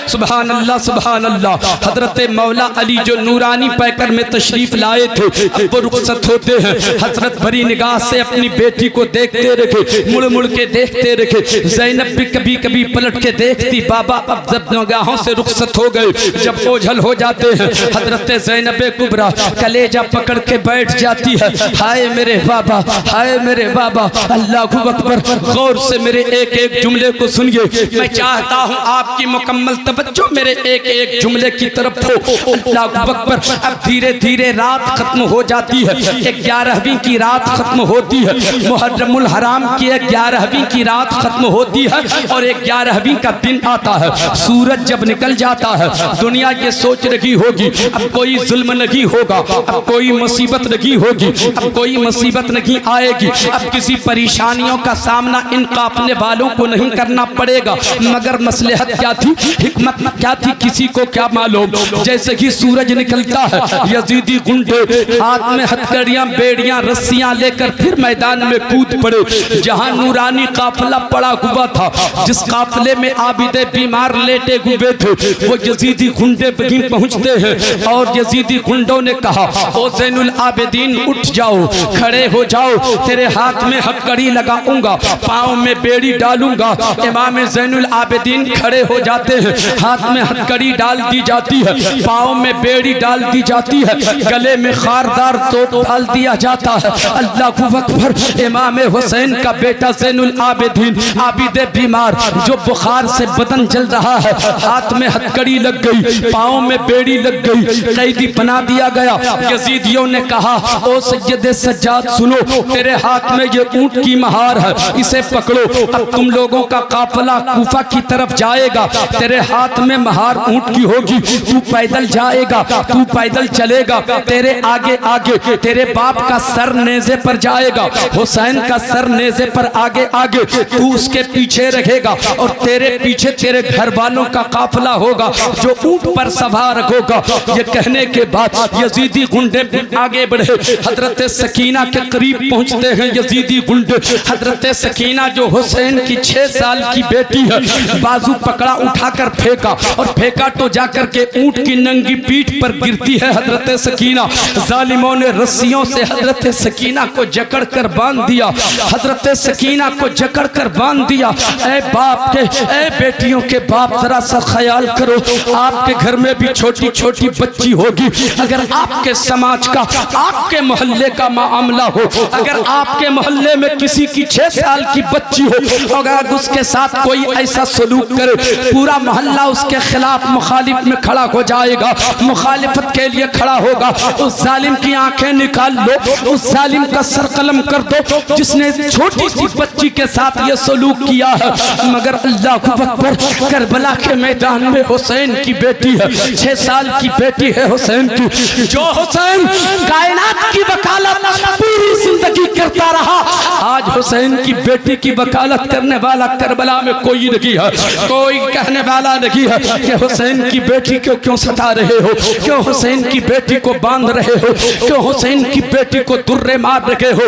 सुभान अल्लाह, सुभान अल्लाह। हजरत मौला अली जो नूरानी पैकर में तशरीफ लाए थे, अब वो रुखसत होते हैं। हजरत भरी निगाह से अपनी बेटी को देखते रखे, मुड़ मुड़ के देखते रखे। ज़ैनब भी कभी कभी पलट के देखती। बाबा अब जब निगाहों से रुखसत हो गए, जब ओझल हो जाते हैं, हजरत ज़ैनब कुबरा कलेजा पकड़ के बैठ जाती है। हाय मेरे बाबा, हाय मेरे बाबा। अल्लाहु अकबर। गौर से मेरे एक एक जुमले को सुनिए। मैं चाहता हूँ आपकी मुकम्मल तवज्जो मेरे एक एक जुमले की तरफ हो। अल्लाहु अकबर। अब धीरे धीरे रात खत्म हो जाती है। 11वीं की रात खत्म होती है। मुहर्रमुल हराम की 11वीं की रात खत्म होती है और 11वीं का दिन आता है। सूरज जब निकल जाता है, दुनिया ये सोच रही होगी अब कोई जुल्म नहीं होगा, अब कोई मुसीबत नहीं होगी, अब कोई मुसीबत नहीं आएगी, अब किसी परेशानियों का सामना इन काफले वालों को नहीं करना पड़ेगा। मगर मसलहत क्या थी, हिकमत क्या थी, किसी को क्या मालूम। जैसे ही सूरज निकलता है, यजीदी गुंडे हाथ में हथकड़ियां, बेड़ियां, रस्सियां लेकर फिर मैदान में कूद पड़े। जहां नूरानी काफिला पड़ा हुआ था, जिस काफिले में आबिदे बीमार लेटे हुए थे, वो यजीदी गुंडे वहीं पहुंचते हैं और यजीदी गुंडों ने कहा, ओ ज़ैनुल आबिदीन उठ जाओ, खड़े हो जाओ, तेरे हाथ में हथकड़ी लगाऊंगा, पाँव में बेड़ी डालूंगा। इमाम ज़ैनुल आबिदीन खड़े हो जाते हैं, हाथ में हथकड़ी डाल दी जाती है, पाँव में बेड़ी डाल दी जाती है, गले में खारदार तोप डाल दिया जाता है। अल्लाहु अकबर। इमाम हुसैन का बेटा ज़ैनुल आबिदीन आबिदे बीमार, जो बुखार से बदन जल रहा है, हाथ में हथकड़ी लग गई, पाँव में बेड़ी लग गई, कैदी बना दिया गया। यजीदियों ने कहा, ओ सैयदे सज्जाद सुनो, तेरे हाथ में ये ऊंट की महार है, इसे पकड़ो। अब तुम लोगों का काफिला कूफा की तरफ जाएगा, तेरे हाथ में महार ऊंट की होगी, तू पैदल जाएगा, तू पैदल चलेगा, तेरे आगे आगे तेरे बाप का सर नेज़े पर जाएगा, हुसैन का सर नेज़े पर आगे आगे, तू उसके पीछे रहेगा और तेरे पीछे तेरे घर वालों का काफिला होगा जो ऊंट पर सवार होगा। ये कहने के बाद यजीदी गुंडे आगे बढ़े, हजरत सकीना के करीब पहुंचते हैं यजीदी गुंडे। हजरत सकीना जो हुसैन की 6 साल की बेटी है, बाजू पकड़ा उठाकर फेंका और फेंका तो जाकर के ऊंट की नंगी पीठ पर गिरती है हजरत सकीना। जालिमों ने रस्सियों से हजरत सकीना को जकड़ कर बांध दिया, हजरत सकीना को जकड़ कर बांध दिया। ऐ बाप के, ऐ बेटियों के बाप, जरा सा ख्याल करो, आपके घर में भी छोटी छोटी बच्ची होगी। अगर आपके समाज का, आपके मोहल्ले का मामला हो, अगर आपके मोहल्ले में किसी की 6 साल की बच्ची हो, अगर उसके साथ कोई ऐसा सलूक करे, पूरा मोहल्ला करबला उसके खिलाफ मुखालिफ में खड़ा हो जाएगा, मुखालिफत के लिए खड़ा होगा। उस जालिम की आंखें निकाल लो, उस जालिम का सर कलम कर दो जिसने छोटी सी बच्ची के साथ ये सलूक किया है। मगर अल्लाह अकबर, करबला के मैदान में हुसैन की बेटी है, 6 साल की बेटी है हुसैन की, जो हुसैन कायनात की वकालत पूरी जिंदगी करता रहा। आज हुसैन की बेटी की वकालत करने वाला करबला में कोई नहीं है, कोई कहने वाला नहीं है कि हुसैन की बेटी को क्यों सता रहे हो, क्यों हुसैन की बेटी को बांध रहे हो, क्यों हुसैन की बेटी को दुर्रे मार रहे हो।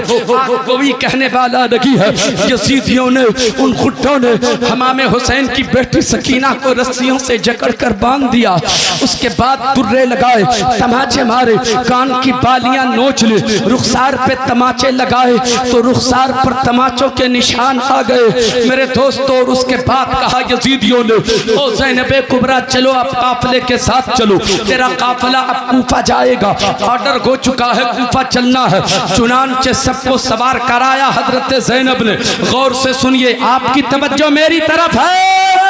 कोई कहने वाला नहीं है। यजीदियों ने, उन खुट्टों ने हमाम हुसैन की बेटी सकीना को रस्सियों से जकड़ कर बांध दिया। उसके बाद दुर्रे लगाए, तमाचे मारे, कान की बालियां नोच ली, रुखसार पे तमाचे लगाए तो रुखसार पर तमाचों के निशान आ गए मेरे दोस्तों। और उसके बाद कहा यजीदियों ने, ओ ज़ैनबे कुबरा चलो, अब काफिले के साथ चलो, तेरा काफिला अब कूफा जाएगा, ऑर्डर हो चुका है, कूफा चलना है। चुनांचे सबको सवार कराया हजरत ज़ैनब ने। गौर से सुनिए, आपकी तवज्जो मेरी तरफ है।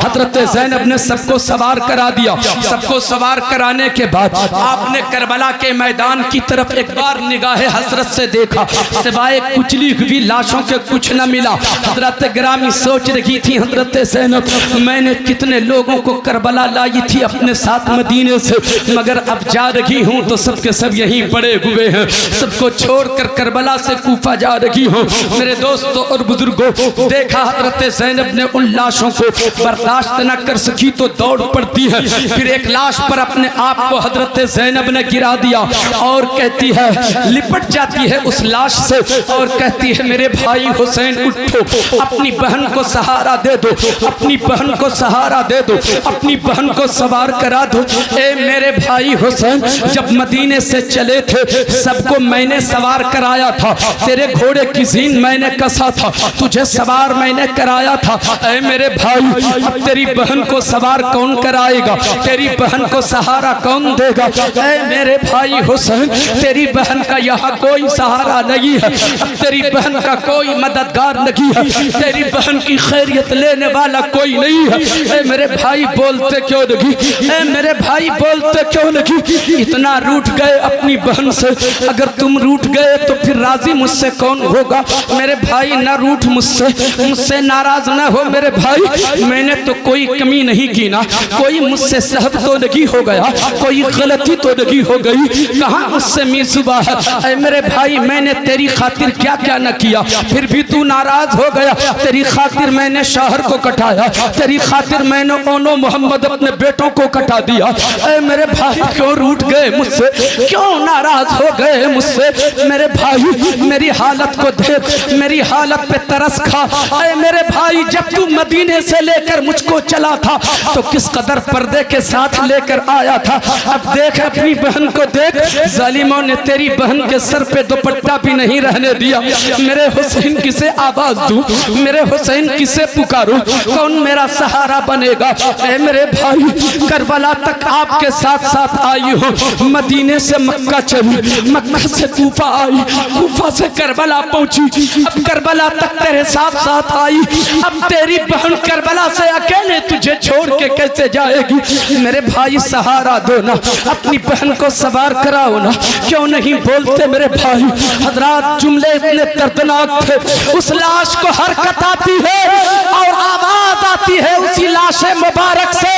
हजरत ज़ैनब ने सबको सवार करा दिया। सबको सवार कराने के बाद आपने करबला के मैदान की तरफ एक बार निगाहे हसरत से देखा, सिवाय कुचली हुई लाशों के कुछ न मिला। हजरत ग्रामी सोच रही थी, हजरत ज़ैनब, मैंने कितने लोगों को करबला लाई थी अपने साथ मदीने से, मगर अब जा रही हूँ तो सबके सब यहीं पड़े हुए हैं, सबको छोड़कर करबला से कूफा जा रही हूँ। मेरे दोस्तों और बुजुर्गों, देखा हजरत ज़ैनब ने उन लाशों को बर्दाश्त न कर सकी तो दौड़ पड़ती है। फिर एक लाश पर अपने आप को हजरत ज़ैनब ने गिरा दिया और कहती है, लिपट जाती है उस लाश से और कहती है, मेरे भाई हुसैन उठो, अपनी बहन को सहारा दे दो, अपनी बहन को सहारा दे दो, अपनी बहन को सवार करा दो। ए मेरे भाई हुसैन, जब मदीने से चले थे सबको मैंने सवार कराया था, तेरे घोड़े की जीन मैंने कसा था, तुझे सवार मैंने कराया था। ए मेरे भाई, अब तेरी बहन को सवार कौन कराएगा, तेरी बहन को सहारा कौन देगा। ऐ मेरे भाई हुसैन, तेरी बहन का यहाँ कोई सहारा नहीं है, अब तेरी बहन का कोई मददगार नहीं है, तेरी बहन की खैरियत लेने वाला कोई नहीं है। ऐ मेरे भाई बोलते क्यों नहीं, ऐ मेरे भाई बोलते क्यों नहीं, इतना रूठ गए अपनी बहन से। अगर तुम रूठ गए तो फिर राजी मुझसे कौन होगा। मेरे भाई न रूठ मुझसे, मुझसे नाराज न हो मेरे भाई, मैंने तो कोई कमी नहीं की ना, कोई मुझसे सहब तो नहीं हो गया, कोई गलती तो नहीं हो गई, कहाँ मुझसे मीज़ुबा है। ऐ मेरे भाई, मैंने तेरी खातिर क्या क्या न किया, फिर भी तू नाराज हो गया। तेरी खातिर मैंने शहर को कटाया, तेरी खातिर मैंने ओनो मोहम्मद अपने बेटों को कटा दिया। ऐ मेरे भाई, क्यों रूठ गए मुझसे, क्यों नाराज हो गए मुझसे। मेरे भाई, मेरी हालत को देख, मेरी हालत पे तरस खा। ऐ मेरे भाई, जब तू मदीने से लेकर मुझको चला था तो किस कदर पर्दे के साथ लेकर आया था। अब देख अपनी बहन को देख, जालिमों ने तेरी बहन के सर पे दुपट्टा भी नहीं रहने दिया। मेरे हुसैन किसे आवाज दूं, मेरे हुसैन किसे पुकारूं, कौन मेरा सहारा बनेगा। ऐ मेरे भाई, करबला तक आपके साथ साथ आई हूँ, मदीने से मक्का चली, मक्का से कूफा आई, कूफा से करबला पहुंची, अब करबला तक तेरे साथ साथ आई। अब तेरी बहन करबला से अकेले तुझे छोड़ के कैसे जाएगी। मेरे भाई, सहारा दो ना, अपनी बहन को सवार कराओ ना, क्यों नहीं बोलते मेरे भाई। हजरात, जुमले इतने दर्दनाक थे, उस लाश को हरकत आती है और आवाज आती है उसी लाश मुबारक से,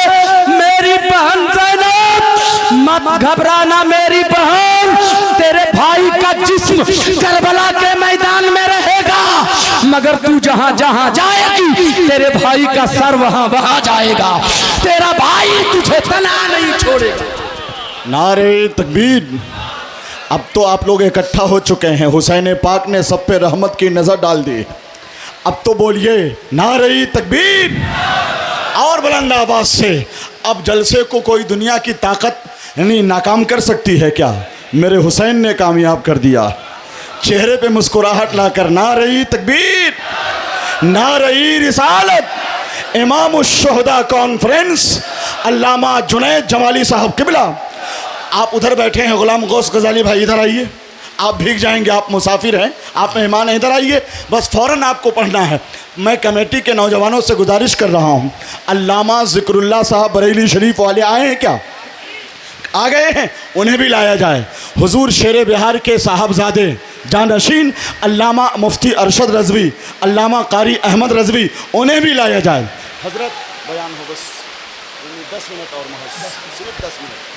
मेरी बहन ज़ैनब मत घबराना मेरी बहन, तेरे भाई का जिस्म करबला के मैदान में रहेगा, मगर तू जहां जहां जाएगी तेरे भाई का सर वहां वहां जाएगा, तेरा भाई तुझे तना नहीं छोड़ेगा। नारे तकबीर। अब तो आप लोग इकट्ठा हो चुके हैं, हुसैन पाक ने सब पे रहमत की नज़र डाल दी। अब तो बोलिए नारे तकबीर और बुलंद आवाज से। अब जलसे को कोई दुनिया की ताकत यानी नाकाम कर सकती है क्या? मेरे हुसैन ने कामयाब कर दिया। चेहरे पे मुस्कुराहट लाकर नारे तकबीर, नारे रिसालत। इमाम शुहदा कॉन्फ्रेंस अल्लामा जुनैद जमाली साहब किबला, आप उधर बैठे हैं। गुलाम गौस गजाली भाई इधर आइए, आप भीग जाएंगे, आप मुसाफिर हैं, आप मेहमान हैं, इधर आइए, बस फ़ौरन आपको पढ़ना है। मैं कमेटी के नौजवानों से गुजारिश कर रहा हूँ, अल्लामा ज़िक्रुल्लाह साहब बरेली शरीफ वाले आए हैं क्या? आ गए हैं, उन्हें भी लाया जाए। हुजूर शेर बिहार के साहबजादे जानशीन अल्लामा मुफ्ती अरशद रज़वी, अल्लामा कारी अहमद रज़वी, उन्हें भी लाया जाए। हज़रत बयान हो, बस 10 मिनट और महज, सिर्फ 10 मिनट।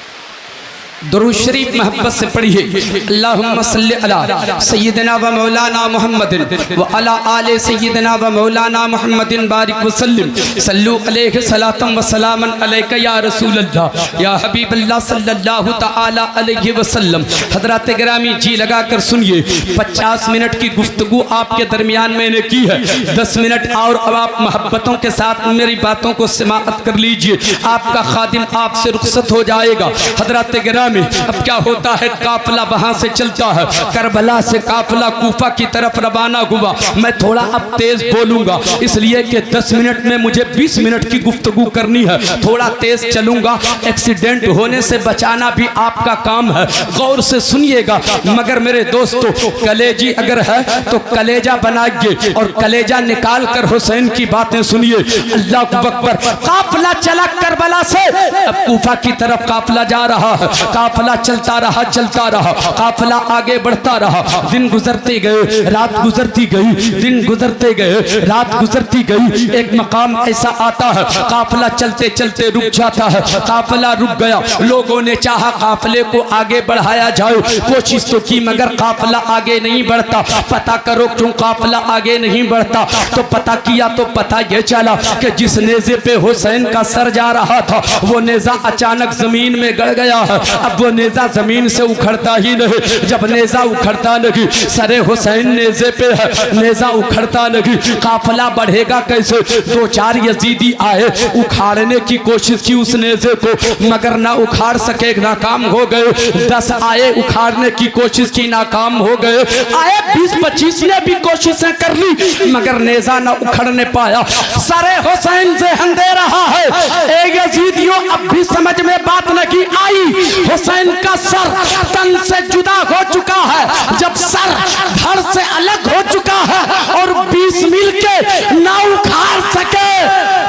दुरूद शरीफ मोहब्बत से पढ़िए। अल्लाहुम्मा सल्लि अला सय्यिदना व मौलाना मुहम्मदिन व अला आले सय्यिदना व मौलाना मुहम्मदिन बारिक व सल्लिम सल्लु अलैहि सलातम व सलामन अलैका या रसूल अल्लाह या हबीब अल्लाह सल्लल्लाहु तआला अलैहि वसल्लम। हज़रात गिरामी जी लगाकर सुनिए, 50 मिनट की गुफ्तगू आपके दरमियान मैंने की है, 10 मिनट और अब आप मोहब्बतों के साथ मेरी बातों को समाअत कर लीजिए, आपका खादिम आपसे रुखसत हो जाएगा। हज़रात गिरामी, अब क्या होता है, काफिला वहां से चलता है, करबला से काफिला कूफा की तरफ रवाना हुआ। मैं थोड़ा अब तेज बोलूंगा इसलिए कि 10 मिनट में मुझे 20 मिनट की गुफ्तगू करनी है, थोड़ा तेज चलूंगा। एक्सीडेंट होने से बचाना भी आपका काम है, गौर से सुनिएगा। मगर मेरे दोस्तों, कलेजी अगर है तो कलेजा बनाइए और कलेजा निकाल कर हुसैन की बातें सुनिए। अल्लाह अकबर। काफिला चला करबला से, अब कूफा की तरफ काफिला जा रहा है। काफिला चलता रहा, काफिला आगे बढ़ता रहा। दिन गुजरते गए, रात गुजरती गई, दिन गुजरते गए, रात गुजरती गई। एक मकाम ऐसा आता है, काफिला चलते चलते रुक जाता है। काफिला रुक गया, लोगों ने चाहा काफिले को आगे बढ़ाया जाए, कोशिश तो की मगर काफिला आगे नहीं बढ़ता। पता करो क्यों काफिला आगे नहीं बढ़ता, तो पता किया तो पता यह चला कि जिस नेज़े पे हुसैन का सर जा रहा था वो नेज़ा अचानक जमीन में गड़ गया है। अब वो नेज़ा जमीन से उखड़ता ही नहीं, जब नेज़ा उखड़ता नहीं, सरे हुसैन नेज़े पे है, नेज़ा उखड़ता नहीं, काफिला बढ़ेगा कैसे? 2-4 यजीदी आए, उखाड़ने की कोशिश की उस नेज़े को, मगर ना उखाड़ सके, नाकाम हो गए। 10 आए, उखाड़ने की कोशिश की, नाकाम हो गए। आए 20-25 ने भी कोशिशें कर ली, मगर नेज़ा ना उखड़ने पाया। सरे हुसैन से हंदे रहा है। ए यजीदियों, अब भी समझ में बात नहीं आई। हुसैन का सर तन से जुदा हो चुका है, जब सर धड़ से अलग हो चुका है और 20 मील के ना उखाड़ सके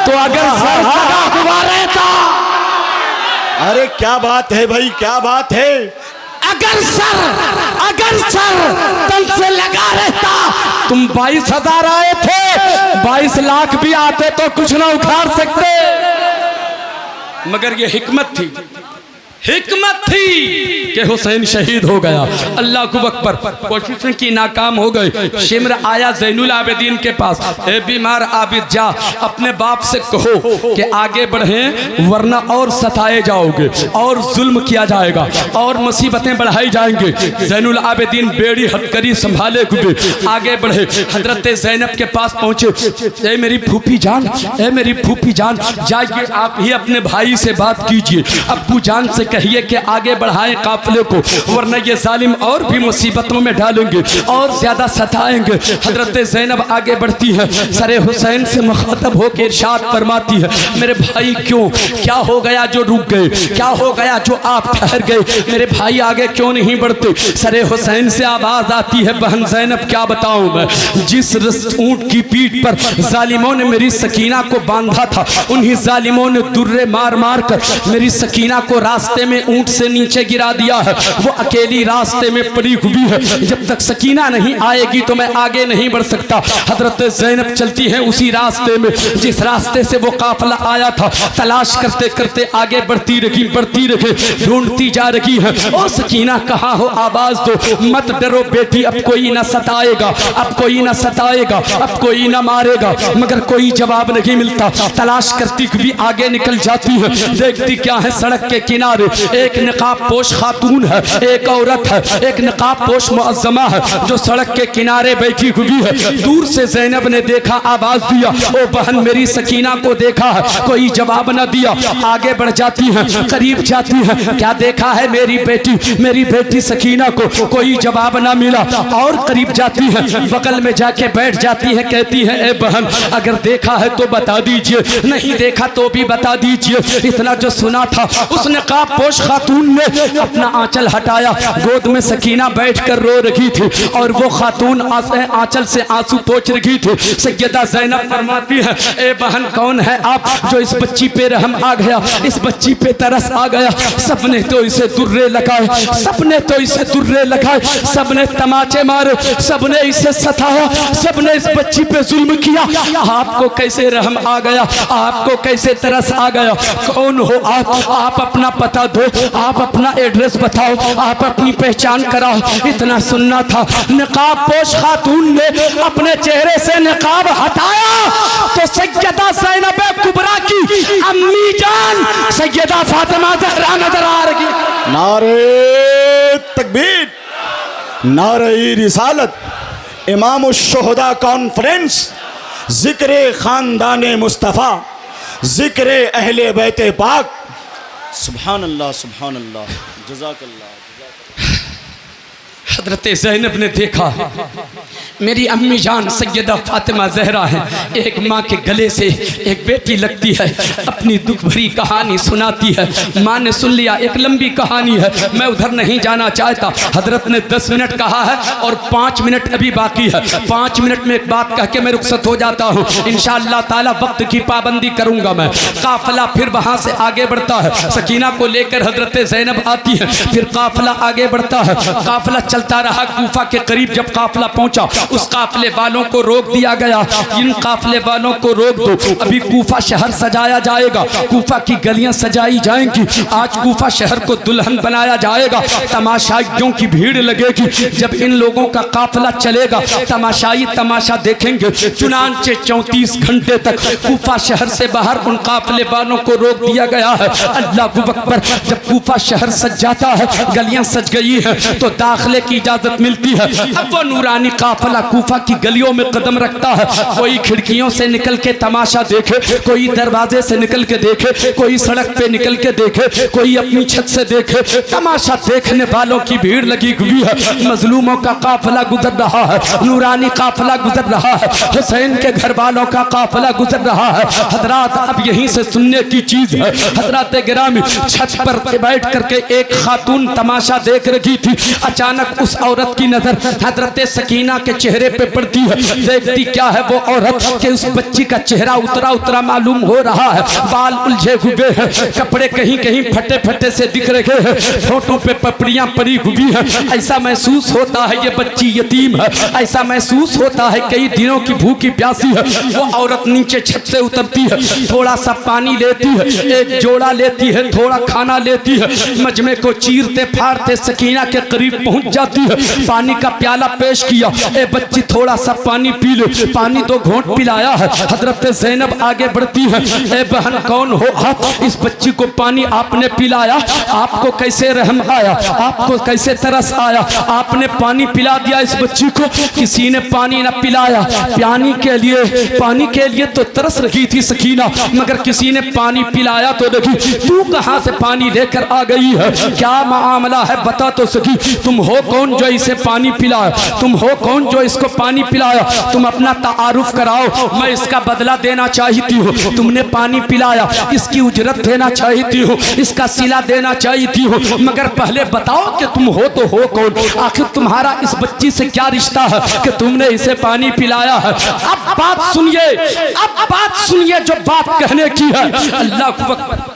तो अगर सर लगा हुआ रहता। अरे क्या बात है भाई, क्या बात है। अगर सर तन से लगा रहता, तुम 22,000 आए थे, 22 लाख भी आते तो कुछ ना उखाड़ सकते। मगर ये हिकमत थी कि हुसैन शहीद हो गया। अल्लाह को अकबर। कोशिशें की, नाकाम हो गए। शिमर आया ज़ैनुल आबिदीन के पास, ए बीमार आबिद जा, अपने बाप से कहो कि आगे बढ़ें वरना और सताए जाओगे और जुल्म किया जाएगा और मुसीबतें बढ़ाई जाएंगे। ज़ैनुल आबिदीन बेड़ी हथकड़ी संभाले हुए आगे बढ़े, हजरत ज़ैनब के पास पहुंचे। ए मेरी फूफी जान, ए मेरी फूफी जान, जाइए आप ही अपने भाई से बात कीजिए, अब्बू जान से कहिए कि आगे बढ़ाएं काफिले को, वरना ये जालिम और भी मुसीबतों में डालेंगे और ज्यादा सताएंगे। हजरत ज़ैनब आगे बढ़ती है, सरे हुसैन से मुखातब होकर इरशाद फरमाती है, मेरे भाई क्यों, क्या हो गया जो रुक गए, क्या हो गया जो आप ठहर गए, मेरे भाई आगे क्यों नहीं बढ़ते? सरे हुसैन से आवाज आती है, बहन ज़ैनब क्या बताऊं मैं, जिस ऊंट की पीठ पर जालिमों ने मेरी सकीना को बांधा था, उन्हीं जालिमों ने दुर्रे मार मार कर मेरी सकीना को रास्ते में ऊंट से नीचे गिरा दिया है। वो अकेली रास्ते में पड़ी हुई है, जब तक सकीना नहीं आएगी तो मैं आगे नहीं बढ़ सकता। हजरत ज़ैनब चलती है उसी रास्ते में जिस रास्ते से वो काफिला आया था, तलाश करते करते आगे बढ़ती रही, ढूंढती जा रही है। ओ सकीना कहाँ हो, आवाज दो, मत डरो बेटी, अब कोई ना सताएगा, अब कोई ना सताएगा, अब कोई ना मारेगा। मगर कोई जवाब नहीं मिलता। तलाश करती भी आगे निकल जाती है, देखती क्या है, सड़क के किनारे एक निकाब पोश खातून है, एक औरत है, एक निकाब पोश मुअज्जमा है जो सड़क के किनारे बैठी हुई है। दूर से ज़ैनब ने देखा, आवाज दिया, ओ बहन मेरी सकीना को देखा है, कोई जवाब न दिया। आगे बढ़ जाती है, करीब जाती है, क्या देखा है मेरी बेटी सकीना को, कोई जवाब ना मिला। और करीब जाती है, बगल में जाके बैठ जाती है, कहती है, ए बहन अगर देखा है तो बता दीजिए, नहीं देखा तो भी बता दीजिए। इतना जो सुना था उस निकाब पोश खातून ने अपना आंचल हटाया, गोद में सकीना बैठकर रो रही थी और वो खातून आंचल से आंसू पोंछ रही थी। सैयदा ज़ैनब फरमाती है, ए बहन कौन है आप जो इस बच्ची पे रहम आ गया, इस बच्ची पे तरस आ गया। सबने तो इसे दुर्रे लगाए, सबने तो इसे दुर्रे लगाए, सबने तमाचे मारे, सबने इसे सताया, सबने इस बच्ची पे जुल्म किया। आपको कैसे रहम आ गया, आपको कैसे तरस आ गया? कौन हो आप अपना पता दो, आप अपना एड्रेस बताओ, आप अपनी पहचान कराओ। इतना सुनना था। निकाब पोश खातून ने अपने चेहरे से निकाब हटाया तो सैयदा ज़ैनब कुबरा की अम्मी जान सैयदा फातिमा ज़हरा नजर आ रही। नारे तकबीर, नारे रिसालत, इमाम शुहदा कॉन्फ्रेंस, जिक्र खानदान मुस्तफ़ा, जिक्र अहले बैते पाक। सुभान अल्लाह, सुभान अल्लाह, जज़ाकल्लाह। हज़रत ज़ैनब ने देखा मेरी अम्मी जान सैयदा फातिमा ज़हरा है, एक माँ के गले से एक बेटी लगती है, अपनी दुख भरी कहानी सुनाती है। माँ ने सुन लिया, एक लंबी कहानी है, मैं उधर नहीं जाना चाहता। हज़रत ने 10 मिनट कहा है और 5 मिनट अभी बाकी है। 5 मिनट में एक बात कह के मैं रुखसत हो जाता हूँ। इंशाअल्लाह ताला वक्त की पाबंदी करूँगा मैं। काफिला फिर वहाँ से आगे बढ़ता है, सकीना को लेकर हज़रत ज़ैनब आती है, फिर काफिला आगे बढ़ता है। काफिला चलता रहा, कूफा के करीब जब काफिला पहुँचा उस काफिले वालों को रोक दिया गया। इन काफिले वालों को रोक दो, अभी कूफा शहर सजाया जाएगा, कूफा की गलियां सजाई जाएंगी, आज कूफा शहर को दुल्हन बनाया जाएगा, तमाशाइयों की भीड़ लगेगी। जब इन लोगों का काफिला चलेगा तमाशाई तमाशा देखेंगे। चुनांचे 34 घंटे तक कूफा शहर से बाहर उन काफिले वालों को रोक दिया गया है। अल्लाह अकबर। जब कूफा शहर सज जाता है, गलियां सज गई हैं, तो दाखिले की इजाजत मिलती है। अब वो नूरानी काफिला कूफा की गलियों में कदम रखता है। कोई खिड़कियों से निकल के तमाशा देखे, कोई दरवाजे से निकल के देखे, कोई सड़क पे निकल के देखे, कोई अपनी छत से देखे। तमाशा देखने वालों की भीड़ लगी हुई है। मजलूमों का काफिला गुजर रहा है, नूरानी काफिला गुजर रहा है, हुसैन के घर वालों का काफिला गुजर रहा है। हजरात अब यहीं से सुनने की चीज है। हजरात गिरामी छत पर बैठ करके एक खातून तमाशा देख रही थी। अचानक उस औरत की नजर हजरत सकीना के चेहरे पे पड़ती है। देखती क्या है वो औरत कि उस बच्ची का चेहरा उतरा उतरा मालूम हो रहा है, बाल उलझे हुए हैं, कपड़े कहीं कहीं फटे फटे से दिख रहे हैं, फोटो पे पपड़ियां पड़ी हुई हैं। ऐसा महसूस होता है ये बच्ची यतीम है, ऐसा महसूस होता है कई दिनों की भूखी प्यासी है। वो औरत नीचे छत से उतरती है, थोड़ा सा पानी लेती है, एक जोड़ा लेती है, थोड़ा खाना लेती है, मजमे को चीरते फाड़ते सकीना के करीब पहुंच जाती है। पानी का प्याला पेश किया, ए बच्ची थोड़ा सा पानी पी ले, पानी तो घोंट पिलाया है। हजरत ज़ैनब आगे बढ़ती है, ए बहन कौन हो आप, इस बच्ची को पानी आपने पिलाया, आपको कैसे रहम आया, आपको कैसे तरस आया, आपने पानी पिला दिया इस बच्ची को। किसी ने पानी न पिलाया, पानी के लिए तो तरस रही थी सकीना, मगर किसी ने पानी पिलाया तो नहीं। तू कहां से पानी लेकर आ गई है, क्या मामला है बता तो सकी। तुम हो कौन जो इसे पानी पिलाया, तुम हो कौन जो इसको पानी पिलाया, तुम अपना तारुफ कराओ, मैं इसका बदला देना चाहती हूँ। तुमने पानी पिलाया, इसकी उजरत देना चाहती हूँ, इसका सिला देना चाहती हूँ, मगर पहले बताओ कि तुम हो तो हो कौन, आखिर तुम्हारा इस बच्ची से क्या रिश्ता है कि तुमने इसे पानी पिलाया है। अब बात सुनिए, अब बात सुनिए जो बात कहने की है। अल्लाह अकबर।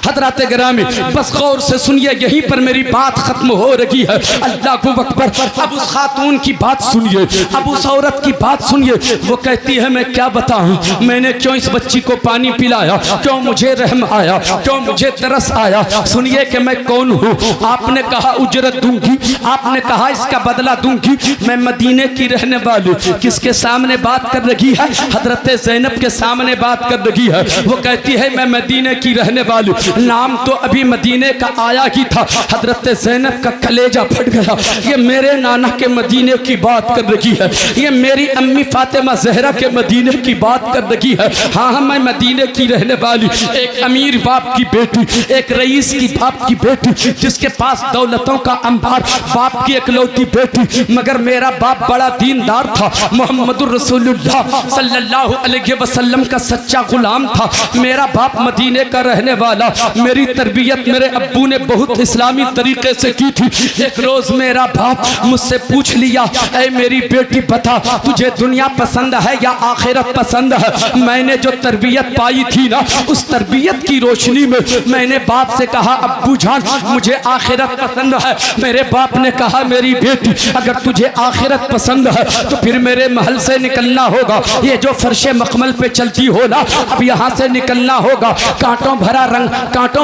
हजरात गिरामी बस गौर से सुनिए, यहीं पर मेरी बात खत्म हो रही है। अल्लाह को अकबर। अब उस खातून की बात सुनिए, अब उस औरत की बात सुनिए। वो कहती है मैं क्या बताऊं, मैंने क्यों इस बच्ची को पानी पिलाया, क्यों मुझे रहम आया, क्यों मुझे तरस आया। सुनिए कि मैं कौन हूँ। आपने कहा उजरत दूंगी, आपने कहा इसका बदला दूंगी। मैं मदीने की रहने वाली। किसके सामने बात कर रही है? हजरत ज़ैनब के सामने बात कर रही है। वो कहती है मैं मदीने की रहने वाली। नाम तो अभी मदीने का आया ही था। हजरत ज़ैनब का कलेजा फट गया। ये मेरे नाना के मदीने की बात कर रही है, ये मेरी अम्मी फातिमा ज़हरा के मदीने की बात कर रही है। हाँ हाँ मैं मदीने की रहने वाली, एक अमीर बाप की बेटी, एक रईस की बाप की बेटी, जिसके पास दौलतों का अंबार, बाप की इकलौती बेटी। मगर मेरा बाप बड़ा दीनदार था, मोहम्मदुर रसूलुल्लाह सल्लल्लाहु अलैहि वसल्लम का सच्चा गुलाम था। मेरा बाप मदीने का रहने वाला, मेरी तरबियत मेरे अब्बू ने बहुत इस्लामी तरीके से की थी। एक रोज मेरा बाप मुझसे पूछ लिया, ऐ मेरी बेटी बता तुझे दुनिया पसंद है या आखिरत पसंद है? मैंने जो तरबियत पाई थी ना, उस तरबियत की रोशनी में मैंने बाप से कहा, अब्बू जान मुझे आखिरत पसंद है। मेरे बाप ने कहा, मेरी बेटी अगर तुझे आखिरत पसंद है तो फिर मेरे महल से निकलना होगा। ये जो फर्शे मखमल पे चलती हो ना, अब यहाँ से निकलना होगा। कांटों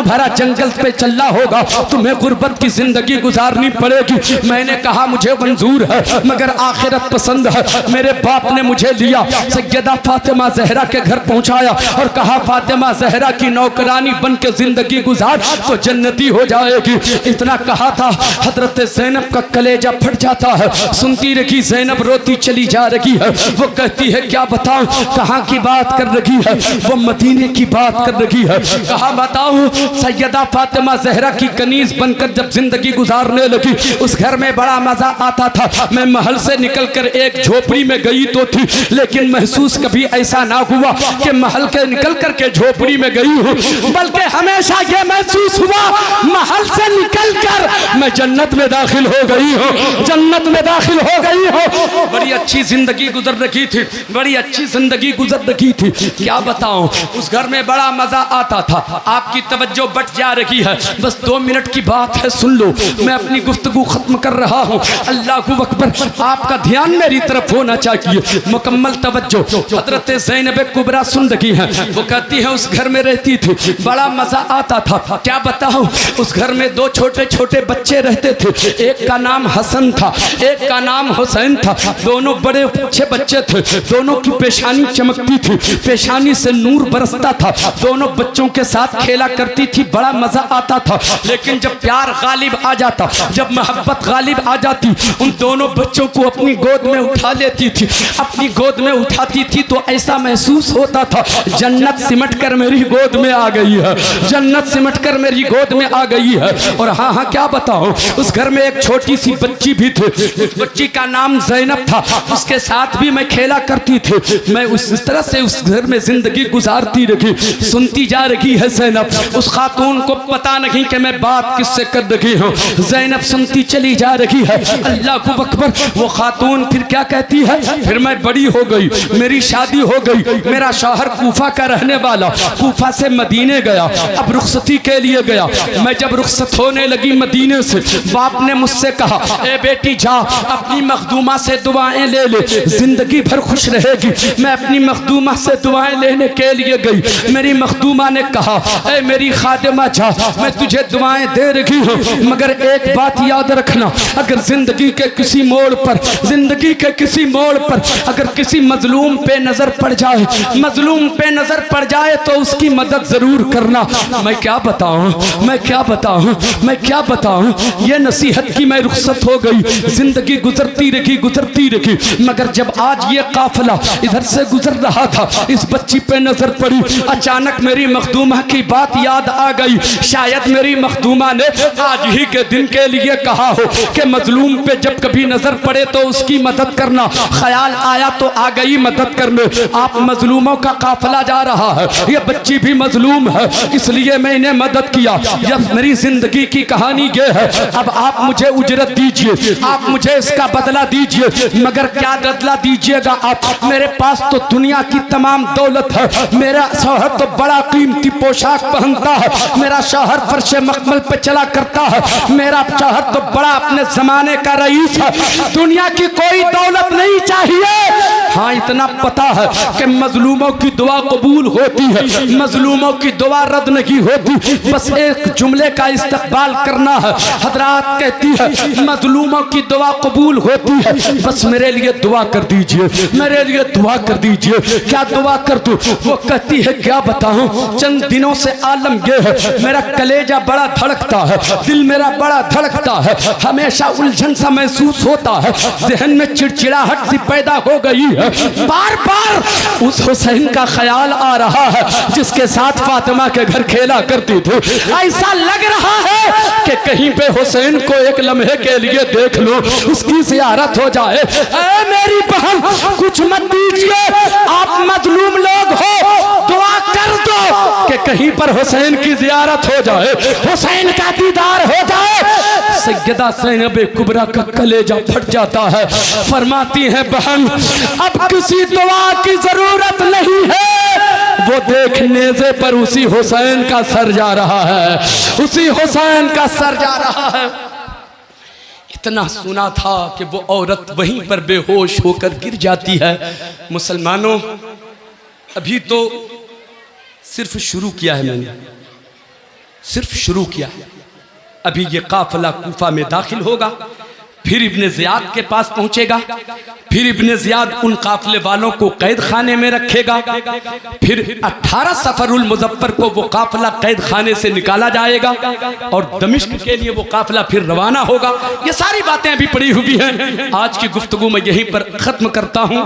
भरा जंगल पे चलना होगा। तुम्हें गुर्बत की जिंदगी गुजारनी पड़ेगी। मैंने कहा मुझे मंजूर है मगर आखिरत पसंद है। मेरे बाप ने मुझे लिया, सैयदा फातिमा जहरा के घर पहुंचाया और कहा, फातिमा जहरा की नौकरानी बन के जिंदगी गुजार तो जन्नती हो जाएगी। इतना कहा था, हजरत ज़ैनब का कलेजा फट जाता है। सुनती रही, ज़ैनब रोती चली जा रही है। वो कहती है, क्या बताऊं कहाँ की बात कर रही है? वो मदीने की बात कर रही है। कहा बताऊं, सैयदा फातिमा जहरा की कनीज बनकर जब जिंदगी गुजारने लगी, उस घर में बड़ा मजा आता था। मैं महल से निकलकर एक झोपड़ी में गई तो थी, लेकिन महसूस कभी ऐसा ना हुआ कि महल के निकल कर के झोपड़ी में गई हूँ, बल्कि हमेशा ये महसूस हुआ महल से निकलकर मैं जन्नत में दाखिल हो गई हूँ, जन्नत में दाखिल हो गई हूँ। बड़ी अच्छी जिंदगी गुजर रही थी, बड़ी अच्छी जिंदगी गुजर रही थी। क्या बताऊं, उस घर में बड़ा मजा आता था। आपकी तवज्जो बट जा रही है, बस 2 मिनट की बात है, सुन लो। मैं अपनी गुफ्तगू खत्म कर रहा हूँ। अल्लाहू अकबर, आपका ध्यान मेरी तरफ होना चाहिए, मुकम्मल तवज्जो। हजरत ज़ैनब कुबरा सुन रही है। वो कहती है, उस घर में रहती थी, बड़ा मजा आता था। क्या बताऊं, उस घर में 2 छोटे छोटे बच्चे रहते थे। एक का नाम हसन था, एक का नाम हुसैन था। दोनों बड़े अच्छे बच्चे थे। दोनों की पेशानी चमकती थी, पेशानी से नूर बरसता था। दोनों बच्चों के साथ खेला करती थी, बड़ा मजा आता था। लेकिन जब प्यार गालिब आ जाता, जब मोहब्बत गालिब आ जाती, उन दोनों बच्चों को अपनी गोद में उठा लेती थी। अपनी गोद में उठाती थी तो ऐसा महसूस होता था जन्नत सिमट कर मेरी गोद में आ गई है, जन्नत सिमट कर मेरी गोद में आ गई है। और हाँ हाँ क्या बताऊं, उस घर में एक छोटी सी बच्ची भी थी। उस बच्ची का नाम ज़ैनब था। उसके साथ भी मैं खेला करती थी। मैं उस तरह से उस घर में जिंदगी गुजारती रही। सुनती जा रही है ज़ैनब, उस खातून को पता नहीं कि मैं बात किससे कर रही हूँ। ज़ैनब सुनती चली जा रही है। अल्लाह को अकबर, वो खातून फिर क्या कहती है, फिर मैं बड़ी हो गई, मेरी शादी हो गई, मेरा शौहर कूफा का रहने वाला, कूफा से मदीने गया, अब रुखसती के लिए गया। मैं जब रुखसत होने लगी मदीने से, बाप ने मुझसे कहा, ए बेटी जा अपनी मखदूमा से दुआएं ले ले, जिंदगी भर खुश रहेगी। मैं अपनी मखदूमा से दुआएं लेने के लिए गई। मेरी मखदूमा ने कहा, ए मेरी खादिमा जा, मैं तुझे दुआएं दे रही हूँ, मगर एक बात याद रखना, अगर जिंदगी के किसी मोड़ पर, जिंदगी के किसी मोड़ पर अगर किसी मजलूम पे नजर पड़ जाए, मजलूम पे नजर पड़ जाए तो उसकी मदद जरूर करना। मैं क्या बताऊं, मैं क्या बताऊं, मैं क्या बताऊं। ये नसीहत की मैं रुखसत हो गई, जिंदगी गुजरती रही, मगर जब आज ये काफिला इधर से गुजर रहा था, इस बच्ची पे नजर पड़ी। अचानक मेरी मखदूमा की बात याद आ गई। शायद मेरी मखदूमा ने आज ही के दिन के लिए कहा हो कि मजलूम पे जब कभी नजर पड़े तो उसकी मदद करना। ख्याल आया तो आ गई मदद करने। आप मजलूमों का काफिला जा रहा है, ये बच्ची भी मजलूम है, इसलिए मैंने मदद किया। जब मेरी जिंदगी की कहानी ये है, अब आप मुझे उजरत दीजिए, आप मुझे इसका बदला दीजिए, मगर क्या बदला दीजिएगा आप? मेरे पास तो दुनिया की तमाम दौलत है, मेरा शौहर तो बड़ा कीमती पोशाक पहनता है, मेरा शौहर फर्शे मखमल पे चला करता है, मेरा शौहर तो बड़ा अपने जमाने का रईस है, दुनिया की कोई दौलत नहीं चाहिए। हाँ इतना पता है कि मजलूमों की दुआ कबूल होती है, मजलूमों की दुआ रद्द नहीं होती। बस एक जुमले का इस्तकबाल करना है। हजरात कहती है मजलूमों की दुआ कबूल होती है, बस मेरे लिए दुआ कर दीजिए, मेरे लिए दुआ कर दीजिए। क्या दुआ कर दूं? वो कहती है क्या बताऊं, चंद दिनों से आलम ये है, मेरा कलेजा बड़ा धड़कता है, दिल मेरा बड़ा धड़कता है, हमेशा उलझन सा महसूस होता है, जहन में चिड़चिड़ाहट सी पैदा हो गई है। बार बार उस हुसैन का ख्याल आ रहा है जिसके साथ फातिमा के घर खेला करती थी। ऐसा लग रहा है कि कहीं पे हुसैन को एक लम्हे के लिए देख लो, उसकी ज़ियारत हो जाए। ऐ मेरी बहन कुछ मत दीजिए, आप मजलूम लोग हो, दुआ कर दो कि कहीं पर हुसैन की जियारत हो जाए, हुसैन का दीदार हो जाए, सैयदा ज़ैनब कुबरा का कलेजा फट जाता है। फरमाती है बहन अब किसी दुआ की जरूरत नहीं है, वो देख नेज़े पर उसी हुसैन का सर जा रहा है, उसी हुसैन का सर जा रहा है। इतना सुना था कि वो औरत वहीं पर बेहोश होकर गिर जाती है। मुसलमानों, अभी तो सिर्फ शुरू किया है मैंने, सिर्फ शुरू किया है। अभी ये काफिला कूफा में दाखिल होगा, फिर इब्ने ज़ियाद के पास पहुंचेगा, फिर इब्ने ज़ियाद उन काफिले वालों को कैद खाने में रखेगा, फिर 18 सफरुल मुज़फ्फर को वो काफिला कैद खाने से निकाला जाएगा और दमिश्क के लिए वो काफिला फिर रवाना होगा। ये सारी बातें अभी पड़ी हुई हैं। आज की गुफ्तगू मैं यहीं पर ख़त्म करता हूँ।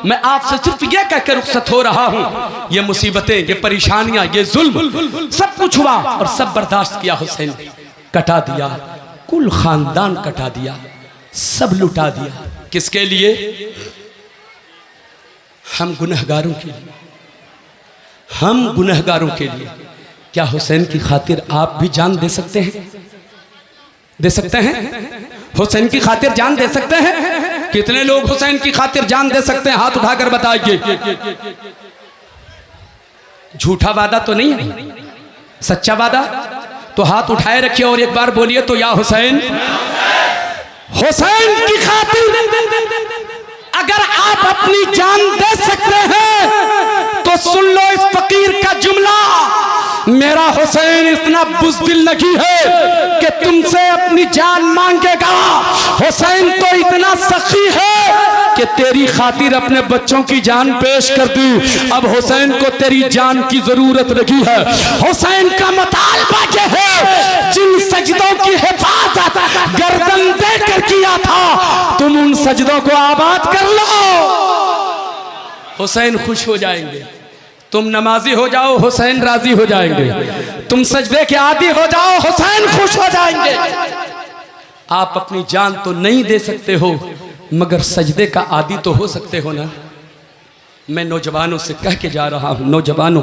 मैं आपसे सिर्फ ये कहकर रुखसत हो रहा हूँ, ये मुसीबतें, ये परेशानियाँ, ये जुल्म सब कुछ हुआ और सब बर्दाश्त किया। हुसैन कटा दिया, कुल खानदान कटा दिया, सब लुटा दिया। किसके लिए? हम गुनहगारों के लिए, हम गुनहगारों के लिए। क्या हुसैन की खातिर आप भी जान दे सकते हैं? दे सकते हैं? हुसैन की खातिर जान दे सकते हैं? कितने लोग हुसैन की खातिर जान दे सकते हैं? हाथ उठाकर बताइए। झूठा वादा तो नहीं है, सच्चा वादा तो हाथ उठाए रखिए और एक बार बोलिए तो या हुसैन। हुसैन की खातिर अगर आप अपनी जान दे सकते हैं तो सुन लो इस फकीर का जुमला, मेरा हुसैन इतना बुज़दिल नहीं है कि तुमसे अपनी जान मांगेगा। हुसैन तो इतना सखी है कि तेरी खातिर अपने बच्चों की जान पेश कर दी। अब हुसैन को तेरी जान की जरूरत लगी है। हुसैन का मुतालबा ये है, जिन सजदों की हिफाजत गर्दन देकर किया था, तुम उन सजदों को आबाद कर लो। हुसैन खुश हो जाएंगे। तुम नमाजी हो जाओ, हुसैन राजी हो जाएंगे। तुम सजदे के आदी हो जाओ, हुसैन खुश हो जाएंगे। आप अपनी जान तो नहीं दे सकते हो, मगर सजदे का आदी तो हो सकते हो ना। मैं नौजवानों से कह के जा रहा हूँ, नौजवानों,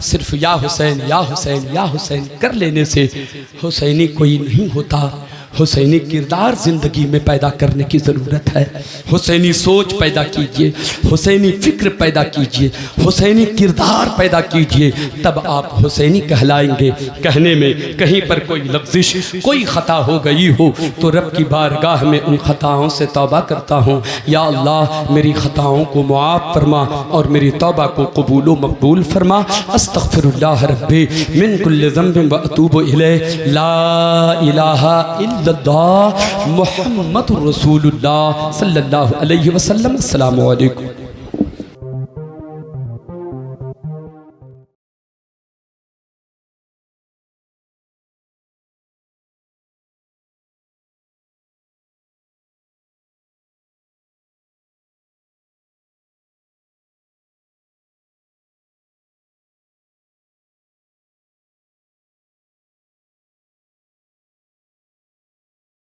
सिर्फ या हुसैन या हुसैन या हुसैन कर लेने से हुसैनी कोई नहीं होता। हुसैनी किरदार ज़िंदगी में पैदा करने की ज़रूरत है। हुसैनी सोच पैदा कीजिए, हुसैनी फ़िक्र पैदा कीजिए, हुसैनी किरदार पैदा कीजिए, तब आप हुसैनी कहलाएंगे। कहने में कहीं पर कोई लफ्ज़िश, कोई ख़ता हो गई हो तो रब की बारगाह में उन ख़ताओं से तौबा करता हूँ। या अल्लाह, मेरी ख़ताओं को मुआफ़ फरमा और मेरी तौबा को कबूल व मकबूल फरमा। अस्तग़फ़िरुल्लाह रब्बी मिन कुल्लि ज़ंबिन व अतूबु इलैह। ला इलाहा इल्लल्लाह मुहम्मदुर रसूलुल्लाह सल्लल्लाहु अलैहि वसल्लम। अस्सलामु अलैकुम।